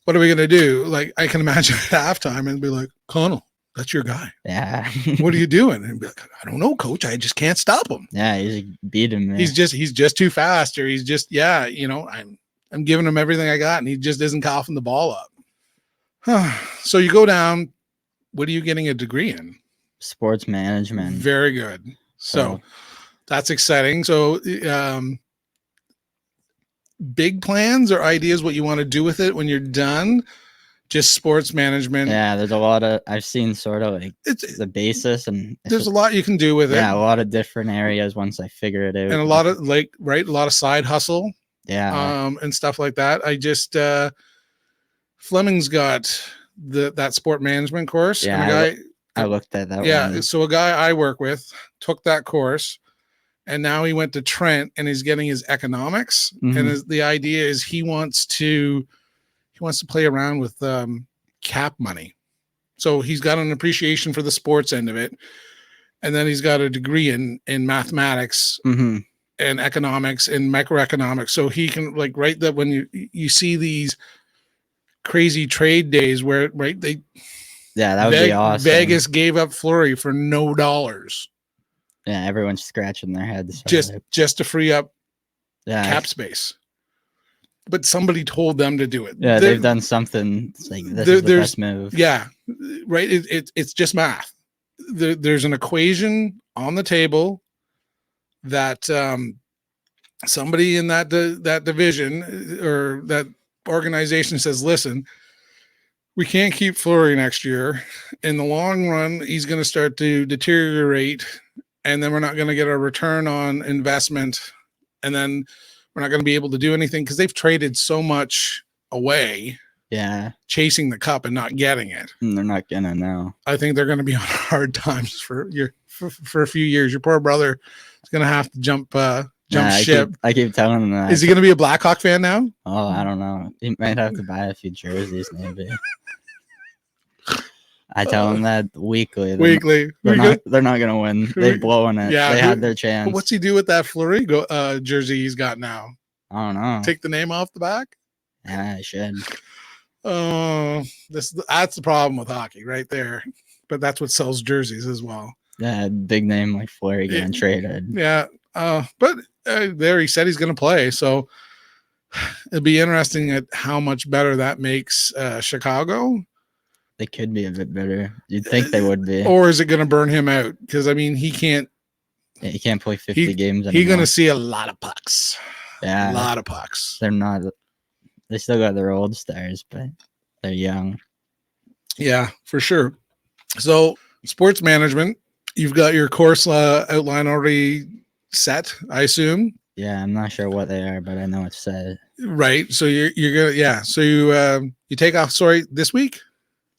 what are we gonna do? Like, I can imagine at halftime and be like, Connell, that's your guy. Yeah. What are you doing? And be like, I don't know, coach. I just can't stop him. Yeah, he's beating me. He's just too fast, or he's just I'm giving him everything I got, and he just isn't coughing the ball up. So you go down. What are you getting a degree in? Sports management. Very good. So that's exciting. So big plans or ideas what you want to do with it when you're done? Just sports management. Yeah, there's a lot of, I've seen sort of like the basis, and there's a lot you can do with it. Yeah, a lot of different areas once I figure it out. And a lot of a lot of side hustle. Yeah. And stuff like that. I just Fleming's got that sport management course. Yeah, and a guy, I looked at that yeah. one. So a guy I work with took that course, and now he went to Trent and he's getting his economics. Mhm. The idea is he wants to play around with cap money. So he's got an appreciation for the sports end of it, and then he's got a degree in mathematics Mhm. and economics and microeconomics. So he can like write that when you see these crazy trade days where they Yeah, that would be awesome. Vegas gave up Fleury for no dollars. Yeah, everyone's scratching their heads. Just to free up yeah, cap space. But somebody told them to do it. Yeah, they've done something. It's like this is the best move. Yeah, right. It's just math. There's an equation on the table that somebody in that division or that organization says, listen, we can't keep Fleury next year. In the long run, he's going to start to deteriorate, and then we're not going to get a return on investment, and then we're not going to be able to do anything because they've traded so much away. Yeah, chasing the cup and not getting it. And they're not gonna now. I think they're going to be on hard times for a few years. Your poor brother is going to have to jump ship. I keep telling him that. Is he going to be a Blackhawk fan now? Oh, I don't know. He might have to buy a few jerseys, maybe. I tell him that weekly. They're not gonna win. They're blowing it. Yeah, they had their chance. What's he do with that Fleury jersey he's got now? I don't know. Take the name off the back? Yeah, I should. Oh, that's the problem with hockey right there. But that's what sells jerseys as well. Yeah, big name like Fleury getting traded. Yeah, but there he said he's going to play, so it'll be interesting at how much better that makes Chicago. They could be a bit better. You'd think they would be. Or is it going to burn him out? Because I mean, he can't. Yeah, he can't play 50 games anymore. He's going to see a lot of pucks. Yeah, a lot of pucks. They're not. They still got their old stars, but they're young. Yeah, for sure. So, sports management. You've got your course outline already set, I assume. Yeah, I'm not sure what they are, but I know it's set. Right. So you're gonna So you take off. Sorry, this week.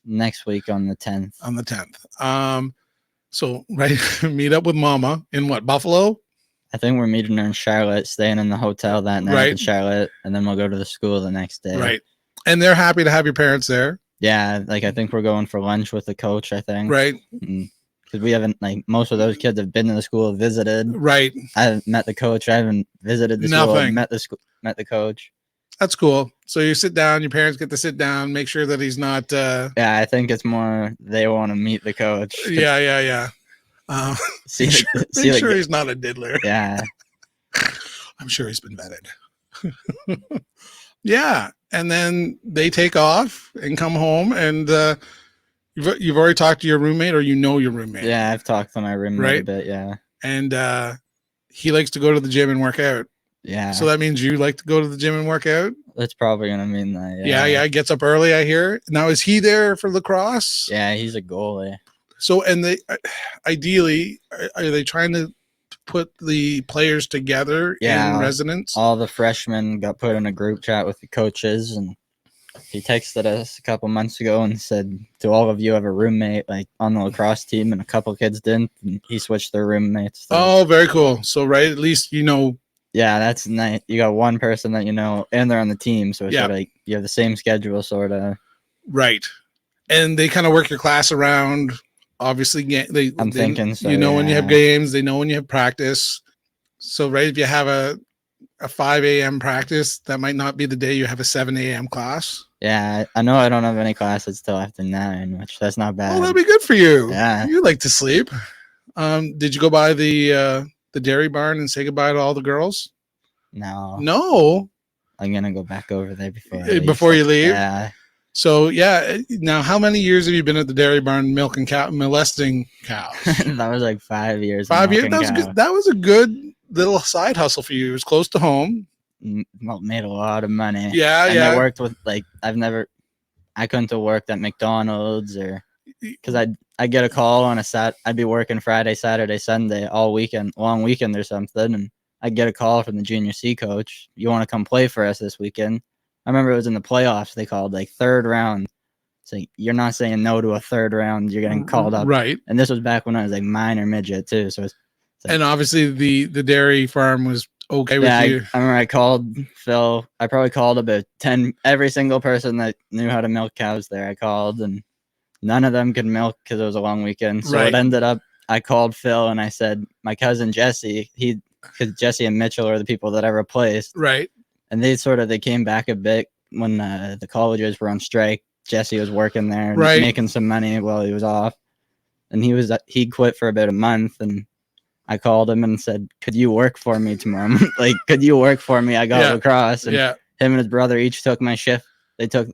Next week on the 10th. On the 10th. So right, meet up with Mama in what, Buffalo? I think we're meeting her in Charlotte, staying in the hotel that night in Charlotte, and then we'll go to the school the next day. Right. And they're happy to have your parents there. Yeah, like I think we're going for lunch with the coach, I think. Right. Because we haven't, like, most of those kids have been to the school, visited. Right. I haven't met the coach. I haven't visited the school, met the coach. That's cool. So you sit down, your parents get to sit down, make sure that he's not. Yeah, I think it's more they want to meet the coach. Yeah. Make sure he's not a diddler. Yeah. I'm sure he's been vetted. Yeah. And then they take off and come home, and you've already talked to your roommate, or your roommate. Yeah, I've talked to my roommate a bit, yeah. And he likes to go to the gym and work out. Yeah. So that means you like to go to the gym and work out? That's probably going to mean that, Yeah. Gets up early, I hear. Now, is he there for lacrosse? Yeah, he's a goalie. So, and they ideally, are they trying to put the players together in residence? All the freshmen got put in a group chat with the coaches, and he texted us a couple months ago and said, do all of you have a roommate like on the lacrosse team? And a couple kids didn't, and he switched their roommates. So. Oh, very cool. So, right, at least you know. Yeah, that's nice. You got one person that you know, and they're on the team, so it's sort of like you have the same schedule, sort of. Right, and they kind of work your class around. Obviously, I'm thinking so. You know when you have games, they know when you have practice. So, right, if you have a 5 a.m. practice, that might not be the day you have a 7 a.m. class. Yeah, I know I don't have any classes till after 9, which that's not bad. Oh, that'd be good for you. Yeah, you like to sleep. Did you go by the dairy barn and say goodbye to all the girls? No. I'm gonna go back over there before you leave. Yeah. So now how many years have you been at the dairy barn molesting cows? That was like 5 years. 5 years. That was good. That was a good little side hustle for you. It was close to home. Made a lot of money. Yeah. I worked with I couldn't have worked at McDonald's because I'd get a call on I'd be working Friday, Saturday, Sunday, all weekend, long weekend or something, and I'd get a call from the junior C coach. You want to come play for us this weekend? I remember it was in the playoffs. They called like third round. It's like you're not saying no to a third round. You're getting called up. Right. And this was back when I was like minor midget too. So it's like, And obviously the dairy farm was okay with you. I remember I called Phil. I probably called about 10, every single person that knew how to milk cows there. I called, and none of them could milk because it was a long weekend. So Right. it ended up, I called Phil and I said, my cousin Jesse, because Jesse and Mitchell are the people that I replaced. Right. And they came back a bit when the colleges were on strike. Jesse was working there and Right. making some money while he was off. And he quit for about a month, and I called him and said, could you work for me tomorrow? Like, could you work for me? I got lacrosse. And him and his brother each took my shift.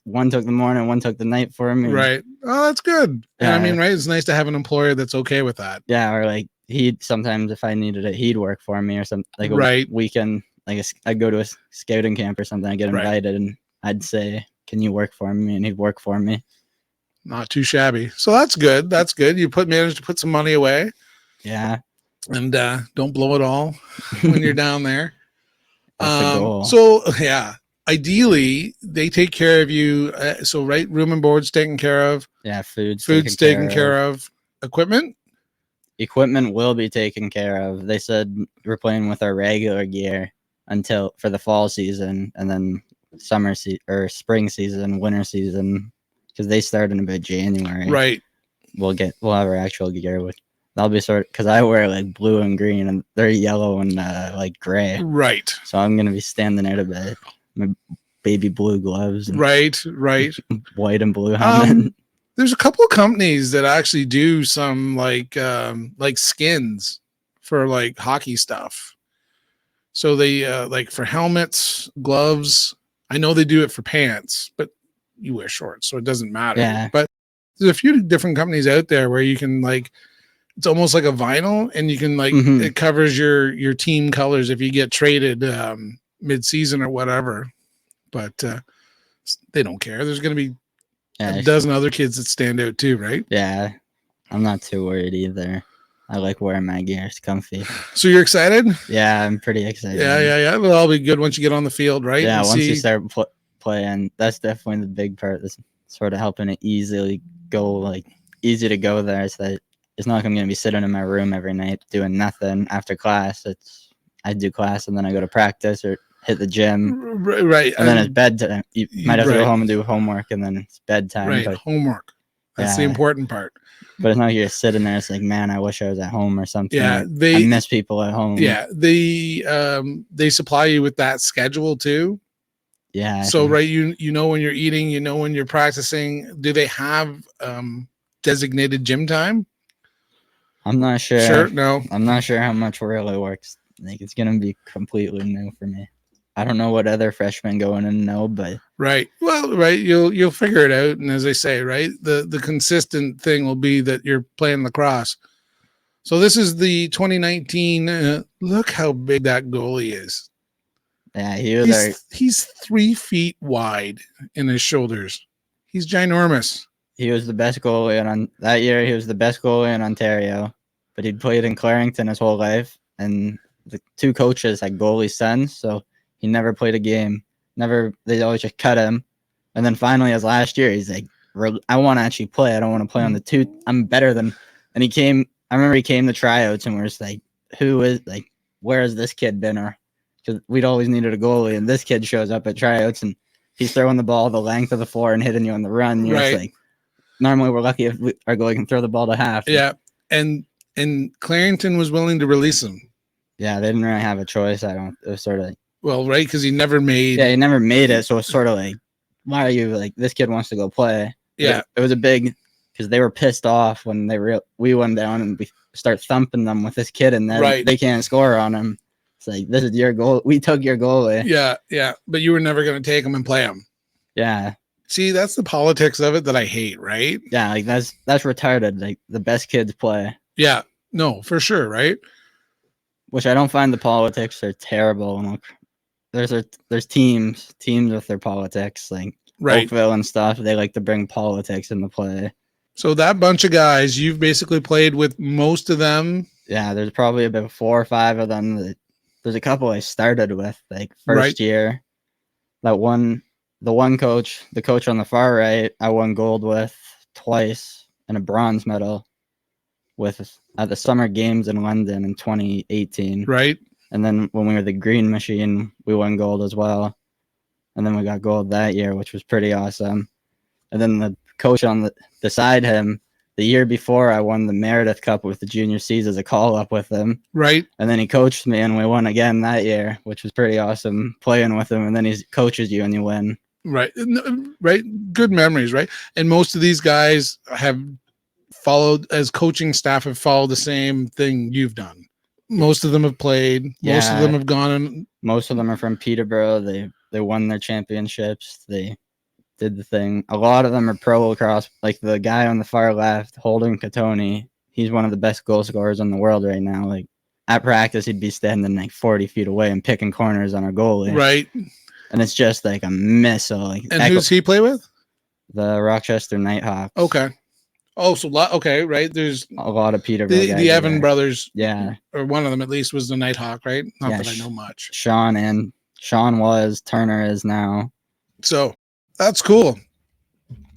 One took the morning, one took the night for me. Right. Oh, that's good. Yeah. And I mean, right, it's nice to have an employer that's okay with that. Yeah, or like sometimes if I needed it, he'd work for me or something. Like a weekend, like I'd go to a scouting camp or something. I get invited, and I'd say, can you work for me? And he'd work for me. Not too shabby. So that's good. That's good. You managed to put some money away. Yeah. And don't blow it all when you're down there. That's the goal. So yeah, ideally they take care of you. So right, room and board's taken care of. Yeah, food's taken care of. Equipment will be taken care of. They said we're playing with our regular gear for the fall season, and then spring season, winter season, because they start in about January. Right. We'll have our actual gear with. That'll be because I wear like blue and green, and they're yellow and like gray. Right. So I'm gonna be standing out a bit. My baby blue gloves. And right. White and blue helmet. There's a couple of companies that actually do some like skins for like hockey stuff. So they like for helmets, gloves. I know they do it for pants, but you wear shorts, so it doesn't matter. Yeah. But there's a few different companies out there where you can like, it's almost like a vinyl, and you can like it covers your team colors if you get traded mid-season or whatever. But they don't care. There's going to be a dozen other kids that stand out too, right? Yeah, I'm not too worried either. I like wearing my gear. It's comfy. So you're excited? Yeah, I'm pretty excited. Yeah. It'll all be good once you get on the field, right? Yeah, once you start playing, that's definitely the big part. That's sort of helping it easy to go there, so that it's not like I'm going to be sitting in my room every night doing nothing after class. I do class and then I go to practice or hit the gym. Right. And then it's bedtime. You might have to go home and do homework, and then it's bedtime. Right. But, homework. That's the important part. But it's not like you're sitting there. It's like, man, I wish I was at home or something. Yeah. I miss people at home. Yeah. They supply you with that schedule too. Yeah. So, right. You know when you're eating, you know when you're practicing. Do they have designated gym time? I'm not sure. Sure, no. I'm not sure how much really works. Like, it's gonna be completely new for me. I don't know what other freshmen going in know, but right. Well, right. You'll figure it out. And as I say, right, the consistent thing will be that you're playing lacrosse. So this is the 2019. Look how big that goalie is. Yeah, he's 3 feet wide in his shoulders. He's ginormous. He was the best goalie that year. He was the best goalie in Ontario, but he'd played in Clarington his whole life, and the two coaches had goalie sons, so he never played a game. They always just cut him, and then finally, as last year, he's like, "I want to actually play. I don't want to play on the two. I'm better than." And he came. I remember he came to tryouts, and we're just like, where has this kid been? Or because we'd always needed a goalie, and this kid shows up at tryouts, and he's throwing the ball the length of the floor and hitting you on the run. You're just like, normally we're lucky if our goalie can throw the ball to half. Yeah, and Clarington was willing to release him. Yeah, they didn't really have a choice. It was sort of right, because he never made. Yeah, he never made it, so it's sort of like, why are you like, this kid wants to go play? Yeah, it was a big, because they were pissed off when we went down and we start thumping them with this kid, and then they can't score on him. It's like, this is your goal. We took your goalie. Yeah, but you were never going to take him and play him. Yeah. See, that's the politics of it that I hate, right? Yeah, like that's retarded. Like, the best kids play. Yeah, no, for sure, right? Which I don't find the politics are terrible. There's teams with their politics, like Oakville and stuff. They like to bring politics into play. So that bunch of guys, you've basically played with most of them. Yeah, there's probably about 4 or 5 of them. There's a couple I started with, like first year. That one the one coach, the coach on the far right, I won gold with twice and a bronze medal with at the Summer Games in London in 2018. Right. And then when we were the Green Machine, we won gold as well. And then we got gold that year, which was pretty awesome. And then the coach on beside him, the year before, I won the Meredith Cup with the Junior C's as a call-up with him. Right. And then he coached me, and we won again that year, which was pretty awesome playing with him. And then he coaches you, and you win. Right. Right. Good memories, right? And most of these guys have followed, as coaching staff, have followed the same thing you've done. Most of them have played. Most of them have gone. And most of them are from Peterborough. They won their championships. They did the thing. A lot of them are pro lacrosse. Like the guy on the far left, Holden Catoni, he's one of the best goal scorers in the world right now. Like at practice, he'd be standing like 40 feet away and picking corners on our goalie. Right. And it's just like a missile. Like, and who's he play with? The Rochester Nighthawks. Okay. Oh, so okay, right. There's a lot of Peterborough guys. The Evan brothers. Yeah. Or one of them at least was the Nighthawk, right? Not that I know much. Sean was, Turner is now. So that's cool.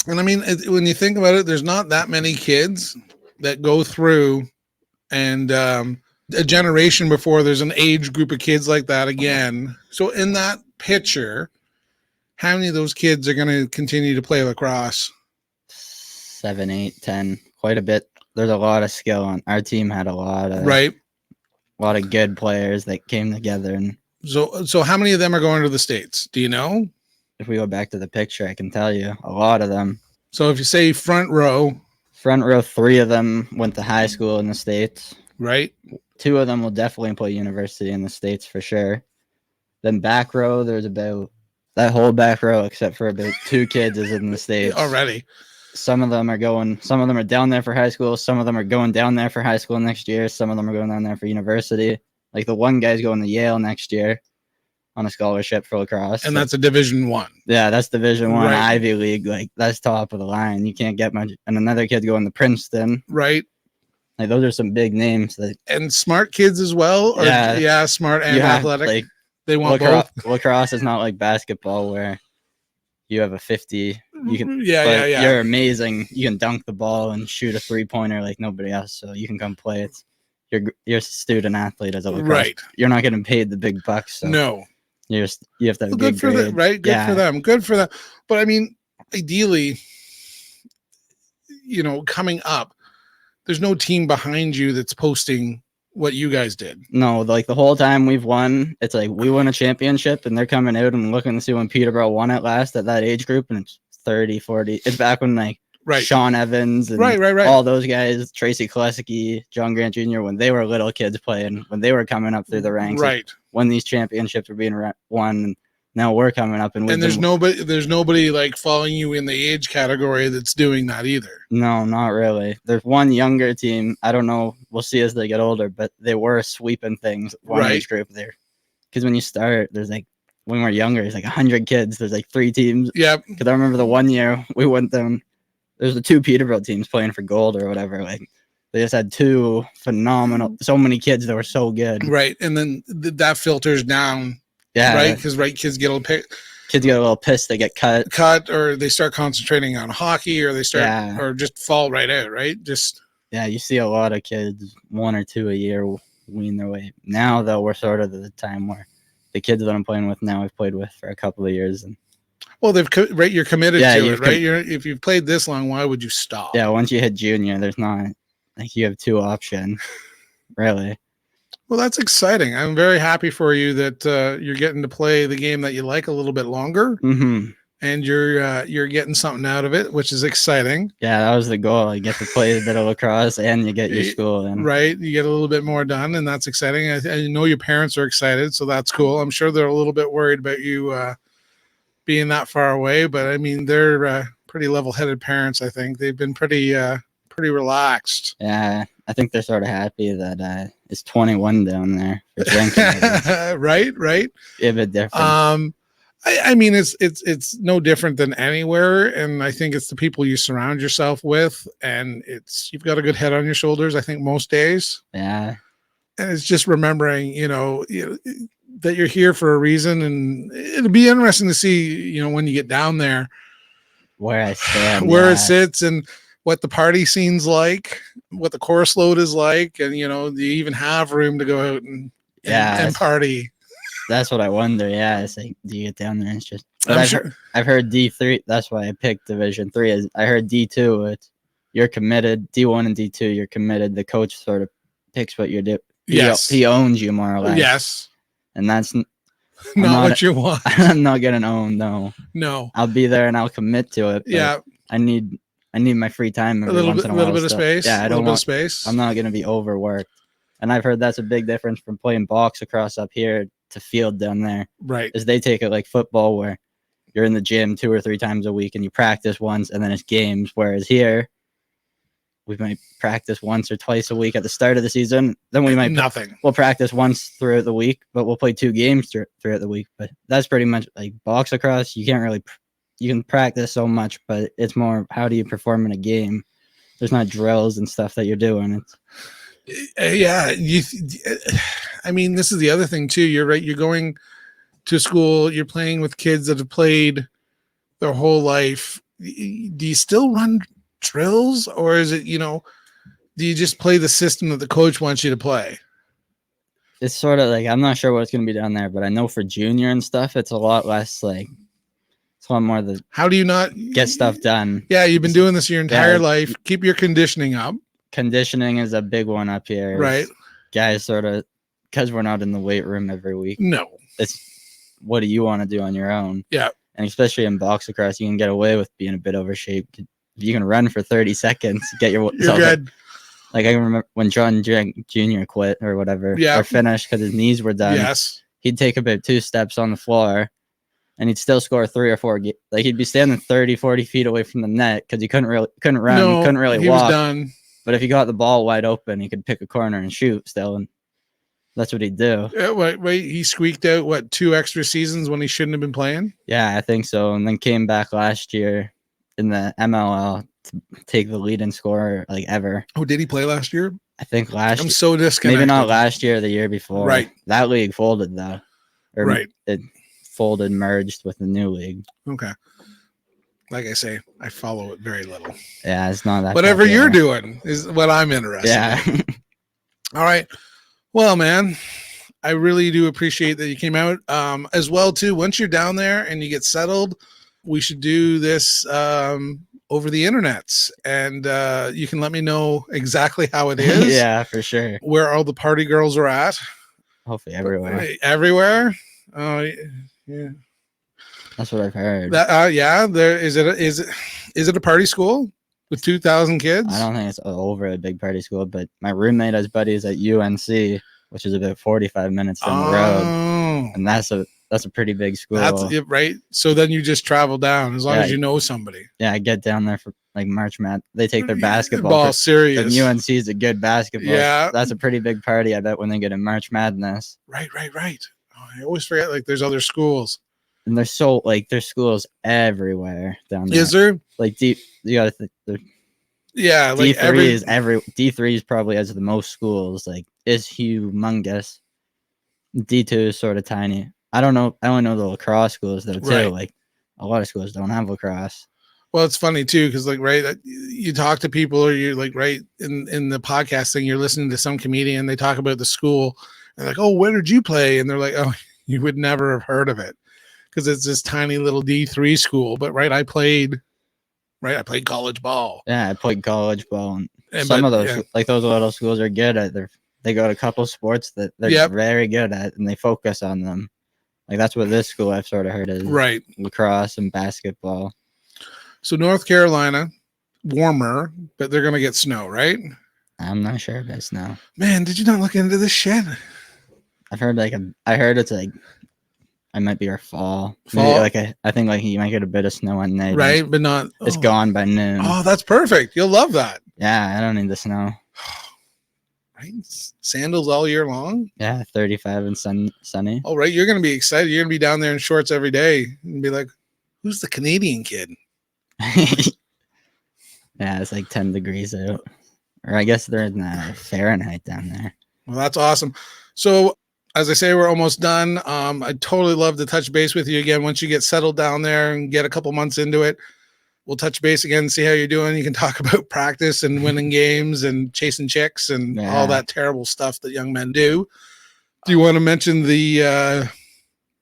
And I mean, when you think about it, there's not that many kids that go through, and a generation before there's an age group of kids like that again. So in that picture, how many of those kids are going to continue to play lacrosse? 7, 8, 10, quite a bit. There's a lot of skill on our team. Had a lot of good players that came together. And so how many of them are going to the States? Do you know? If we go back to the picture, I can tell you a lot of them. So if you say front row, 3 of them went to high school in the States. Right. 2 of them will definitely play university in the States for sure. Then back row, there's about that whole back row except for about 2 kids is in the States already. Some of them are down there for high school. Some of them are going down there for high school next year. Some of them are going down there for university. Like the one guy's going to Yale next year on a scholarship for lacrosse. And that's a Division I. Yeah, that's Division I, Ivy League. Like that's top of the line. You can't get much. And another kid going to Princeton. Right. Like those are some big names. And smart kids as well. Or, yeah, smart and athletic. Like, they want both. Lacrosse is not like basketball where you have a 50. You can, yeah. You're amazing. You can dunk the ball and shoot a 3-pointer like nobody else. So you can come play. You're a student athlete as a lacrosse. Right. You're not getting paid the big bucks. So no. You have to have good for them, right? Good for them. Good for them. But I mean, ideally, coming up, there's no team behind you that's posting what you guys did. No, like the whole time we've won, it's like we won a championship and they're coming out and looking to see when Peterborough won it last at that age group, and it's 30, 40. It's back when Sean Evans and all those guys, Tracy Kleski, John Grant Jr., when they were little kids playing, when they were coming up through the ranks, right? When these championships were being won, now we're coming up, and there's nobody like following you in the age category that's doing that either. No, not really. There's one younger team. I don't know. We'll see as they get older, but they were sweeping things one age group there. Because when you start, there's when we're younger, it's 100 kids. There's 3 teams. Yep. Because I remember the one year we went down. There's the 2 Peterborough teams playing for gold or whatever. They just had 2 phenomenal. So many kids that were so good. Right, and then that filters down. Yeah. Right, because kids get a little pissed. They get cut, or they start concentrating on hockey, or they start or just fall right out. Right, just you see a lot of kids, 1 or 2 a year, wean their way. Now though, we're sort of at the time where the kids that I'm playing with now, I've played with for a couple of years, and you're committed to it, right? If you've played this long, why would you stop? Yeah, once you hit junior, there's not you have 2 options, really. Well, that's exciting. I'm very happy for you that you're getting to play the game that you like a little bit longer, and you're getting something out of it, which is exciting. Yeah, that was the goal. You get to play a bit of lacrosse, and you get your school in. Right, you get a little bit more done, and that's exciting. I know your parents are excited, so that's cool. I'm sure they're a little bit worried about you being that far away, but I mean, they're pretty level-headed parents. I think they've been pretty relaxed. Yeah, I think they're sort of happy that it's 21 down there. Right. A bit different. I mean, it's no different than anywhere, and I think it's the people you surround yourself with, and you've got a good head on your shoulders. I think most days. Yeah. And it's just remembering, that you're here for a reason, and it'll be interesting to see, when you get down there, where I stand, where it sits, and what the party scene's like, what the course load is like, and do you even have room to go out and party? That's what I wonder. Yeah, it's like, do you get down there and it's just? I've heard D3. That's why I picked Division 3. I heard D2. You're committed. D1 and D2, you're committed. The coach sort of picks what you do. Yes, he owns you more or less. Yes, and that's not what you want. I'm not getting owned. No. I'll be there and I'll commit to it. Yeah. I need my free time every once in a while. A little bit of space. Yeah, I don't want space. I'm not going to be overworked. And I've heard that's a big difference from playing box across up here to field down there. Right. Is they take it like football where you're in the gym 2 or 3 times a week and you practice once and then it's games. Whereas here, we might practice once or twice a week at the start of the season. Then we might we'll practice once throughout the week, but we'll play 2 games throughout the week. But that's pretty much like box lacrosse. You can't really, you can practice so much, but it's more how do you perform in a game. There's not drills and stuff that you're doing. Yeah, I mean, this is the other thing too. You're right. You're going to school. You're playing with kids that have played their whole life. Do you still run drills, or is it, do you just play the system that the coach wants you to play? It's sort of like, I'm not sure what's going to be down there, but I know for junior and stuff, it's a lot less like, it's a lot more the how do you not get stuff done? Yeah, you've been doing this your entire life. Keep your conditioning up. Conditioning is a big one up here. Right. Guys sort of, because we're not in the weight room every week. No. It's what do you want to do on your own? Yeah. And especially in box lacrosse, you can get away with being a bit overshaped. You can run for 30 seconds, get your You're good. Like I remember when John Jr. quit or whatever, or finished because his knees were done. Yes. He'd take about 2 steps on the floor and he'd still score 3 or 4. Like he'd be standing 30, 40 feet away from the net because he couldn't run, couldn't really walk. He was done. But if he got the ball wide open, he could pick a corner and shoot still. And that's what he'd do. Wait, he squeaked out, 2 extra seasons when he shouldn't have been playing? Yeah, I think so. And then came back last year in the MLL to take the lead and score like ever. Oh, did he play last year? I think last year. I'm so disconnected. Maybe not last year, the year before. Right. That league folded though. Right. It folded, merged with the new league. Okay. Like I say, I follow it very little. Yeah, it's not that. Whatever you're doing is what I'm interested in. All right. Well, man, I really do appreciate that you came out. As well, too, once you're down there and you get settled, we should do this over the internets. And you can let me know exactly how it is. Yeah, for sure. Where all the party girls are at. Hopefully everywhere. Everywhere? Oh, yeah. That's what I've heard. Yeah. Is it a party school with 2,000 kids? I don't think it's over a big party school, but my roommate has buddies at UNC, which is about 45 minutes down the road, and that's a pretty big school. That's it, right? So then you just travel down as long as you know somebody. Yeah, I get down there for like March Madness. They take their basketball. Serious. And UNC is a good basketball. Yeah, that's a pretty big party. I bet when they get in March Madness. Right. Oh, I always forget there's other schools. And there's schools everywhere down there. Is there? Like you gotta think. Yeah, like D3 is probably has the most schools. Like is humongous. D2 is sort of tiny. I don't know. I only know the lacrosse schools though too. Right. Like a lot of schools don't have lacrosse. Well, it's funny too because you talk to people or you're in the podcast thing. You're listening to some comedian. They talk about the school and like, oh, where did you play? And they're like, oh, you would never have heard of it. Because it's this tiny little D3 school, but I played college ball. Yeah, I played college ball, and some of those those little schools are good at. They got a couple sports that they're very good at, and they focus on them. Like that's what this school I've sort of heard is lacrosse and basketball. So North Carolina, warmer, but they're gonna get snow, right? I'm not sure about snow. Man, did you not look into this shit? I've heard I heard it's like. I might be our fall. Maybe I think you might get a bit of snow on night. Right, but not. It's gone by noon. Oh, that's perfect. You'll love that. Yeah, I don't need the snow. Right, sandals all year long. Yeah, 35 and sunny. Oh, right, you're gonna be excited. You're gonna be down there in shorts every day and be like, "Who's the Canadian kid?" Yeah, it's like 10 degrees out, or I guess they're in Fahrenheit down there. Well, that's awesome. So. as I say, we're almost done. I'd totally love to touch base with you again once you get settled down there and get a couple months into it. We'll touch base again, see how you're doing. You can talk about practice and winning games and chasing chicks and all that terrible stuff that young men do. Do you want to mention the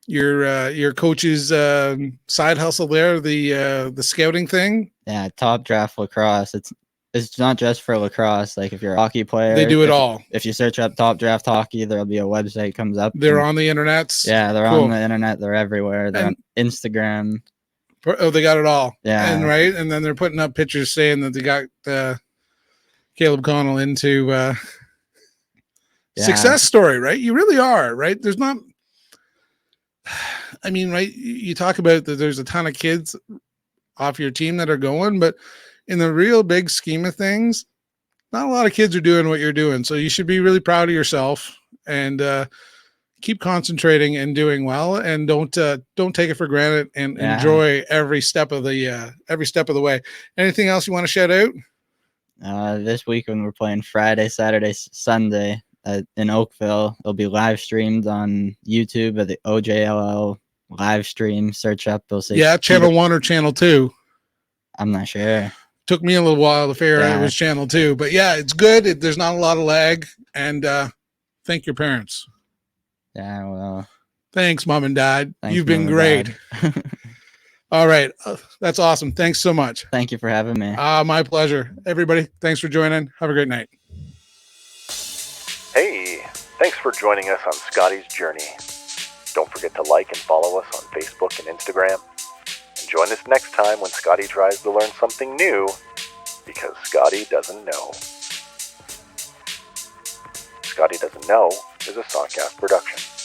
your coach's side hustle there, the scouting thing? Yeah, Top Draft Lacrosse. It's not just for lacrosse. Like if you're a hockey player, they do it all. If you search up Top Draft Hockey, there'll be a website comes up. They're on the internet. Yeah, they're cool. on the internet. They're everywhere. They're on Instagram. Oh, they got it all. Yeah, and right, and then they're putting up pictures saying that they got Caleb Connell into success story. Right, you really are. Right, there's not. I mean, right, you talk about that. There's a ton of kids off your team that are going, but in the real big scheme of things, not a lot of kids are doing what you're doing. So you should be really proud of yourself and keep concentrating and doing well, and don't take it for granted, and enjoy every step of the way. Anything else you want to shout out? This weekend we're playing Friday, Saturday, Sunday in Oakville. It'll be live streamed on YouTube at the OJLL live stream. Search up. They'll say channel 1 or channel 2. I'm not sure. Took me a little while to figure out it was channel 2, but yeah, it's good. There's not a lot of lag, and thank your parents. Yeah, well, thanks, Mom and Dad. You've been great. All right. That's awesome. Thanks so much. Thank you for having me. My pleasure. Everybody, thanks for joining. Have a great night. Hey, thanks for joining us on Scotty's Journey. Don't forget to like and follow us on Facebook and Instagram. And join us next time when Scotty tries to learn something new, because Scotty doesn't know. Scotty Doesn't Know is a Songcast production.